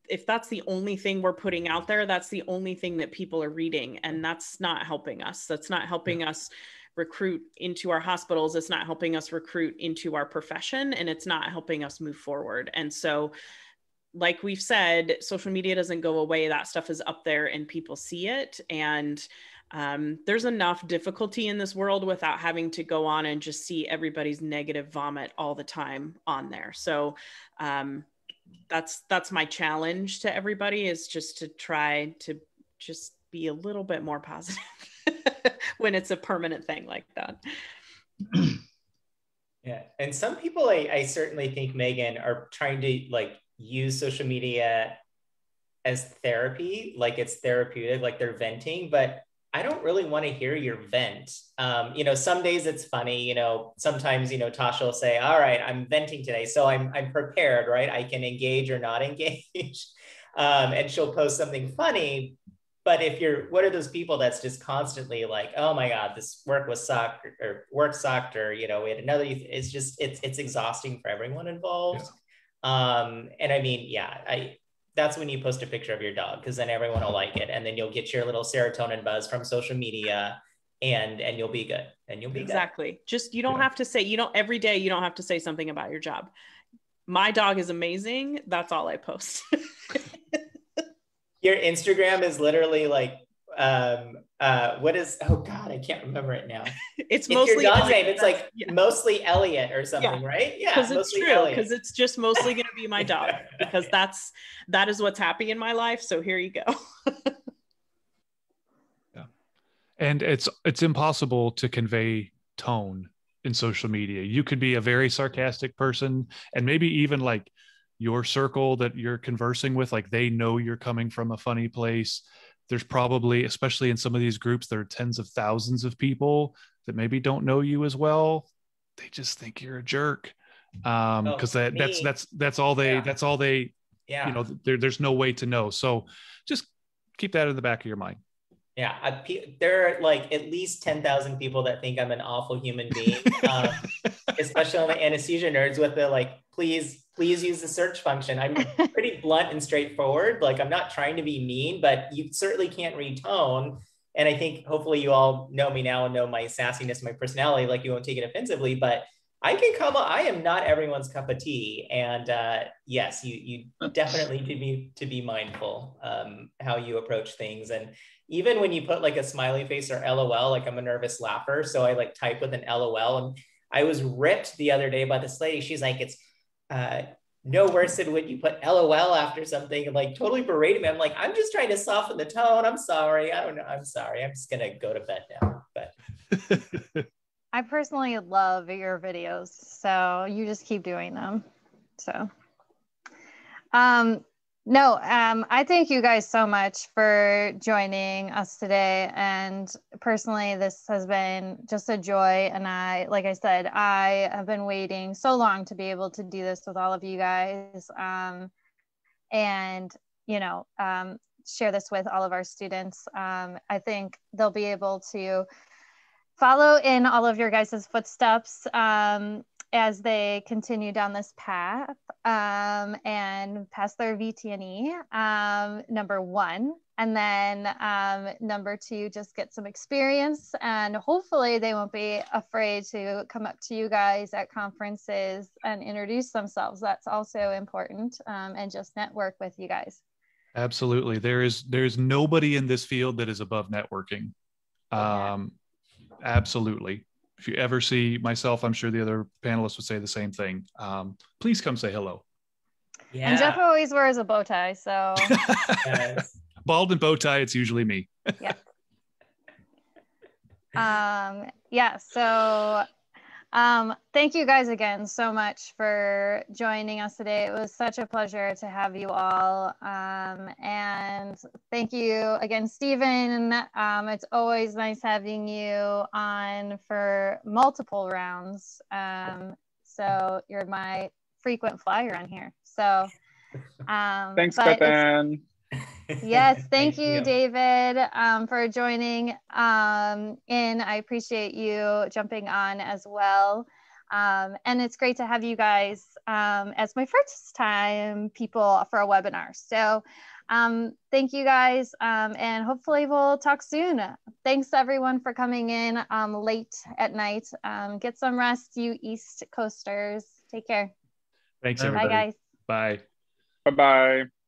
if that's the only thing we're putting out there, that's the only thing that people are reading, and that's not helping us. That's not helping us recruit into our hospitals. It's not helping us recruit into our profession, and it's not helping us move forward. And so, like we've said, social media doesn't go away. That stuff is up there and people see it. And there's enough difficulty in this world without having to go on and just see everybody's negative vomit all the time on there. So that's my challenge to everybody, is just to try to just be a little bit more positive when it's a permanent thing like that. Yeah. And some people, I certainly think, Megan, are trying to use social media as therapy, like it's therapeutic, like they're venting, but I don't really want to hear your vent. You know, some days it's funny, you know, sometimes, you know, Tasha will say, all right, I'm venting today. So I'm prepared, right? I can engage or not engage. And she'll post something funny. But if you're one of those people that's just constantly like, oh my God, this work was sucked, or work sucked, or, you know, we had another, it's just, it's exhausting for everyone involved. Yeah. And I mean, yeah, that's when you post a picture of your dog, because then everyone will like it, and then you'll get your little serotonin buzz from social media, and you'll be good, and you'll be exactly good. Just, you don't have to say, you don't, every day you don't have to say something about your job. My dog is amazing, that's all I post. Your Instagram is literally like what is, oh God, I can't remember it now. It's mostly your dog's Elliot. name. It's like mostly Elliot or something, right? Yeah, because it's true, because it's just mostly going to be my dog, because that is what's happy in my life. So here you go. Yeah, and it's impossible to convey tone in social media. You could be a very sarcastic person, and maybe even like your circle that you're conversing with, like they know you're coming from a funny place. There's probably, especially in some of these groups, there are tens of thousands of people that maybe don't know you as well. They just think you're a jerk. Because that's all they, yeah. You know, there's no way to know. So just keep that in the back of your mind. Yeah, there are like at least 10,000 people that think I'm an awful human being, especially on the anesthesia nerds with the like, please use the search function. I'm pretty blunt and straightforward. Like, I'm not trying to be mean, but you certainly can't read tone. And I think hopefully you all know me now and know my sassiness, my personality, like you won't take it offensively, but I can come up, I am not everyone's cup of tea. And yes, you definitely need to be mindful how you approach things. And even when you put like a smiley face or LOL, like I'm a nervous laugher, so I like type with an LOL. And I was ripped the other day by this lady. She's like, it's no worse than when you put LOL after something, and like totally berated me. I'm like, I'm just trying to soften the tone. I'm sorry. I don't know. I'm sorry. I'm just gonna go to bed now. But I personally love your videos, so you just keep doing them. So, I thank you guys so much for joining us today. And personally, this has been just a joy. And like I said, I have been waiting so long to be able to do this with all of you guys. And, share this with all of our students. I think they'll be able to follow in all of your guys' footsteps as they continue down this path and pass their VTNE, number one. And then number two, just get some experience, and hopefully they won't be afraid to come up to you guys at conferences and introduce themselves. That's also important, and just network with you guys. Absolutely. There's nobody in this field that is above networking. Absolutely. If you ever see myself, I'm sure the other panelists would say the same thing. Please come say hello. Yeah. And Jeff always wears a bow tie, so. Yes. Bald and bow tie, it's usually me. Yeah. So thank you guys again so much for joining us today. It was such a pleasure to have you all. And thank you again, Stephen. It's always nice having you on for multiple rounds. So you're my frequent flyer on here. So thanks, Beth. Yes, thank you, David, for joining. And I appreciate you jumping on as well. And it's great to have you guys as my first time people for a webinar. So thank you guys, and hopefully we'll talk soon. Thanks everyone for coming in late at night. Get some rest, you East Coasters. Take care. Thanks, everybody. Bye, guys. Bye. Bye-bye.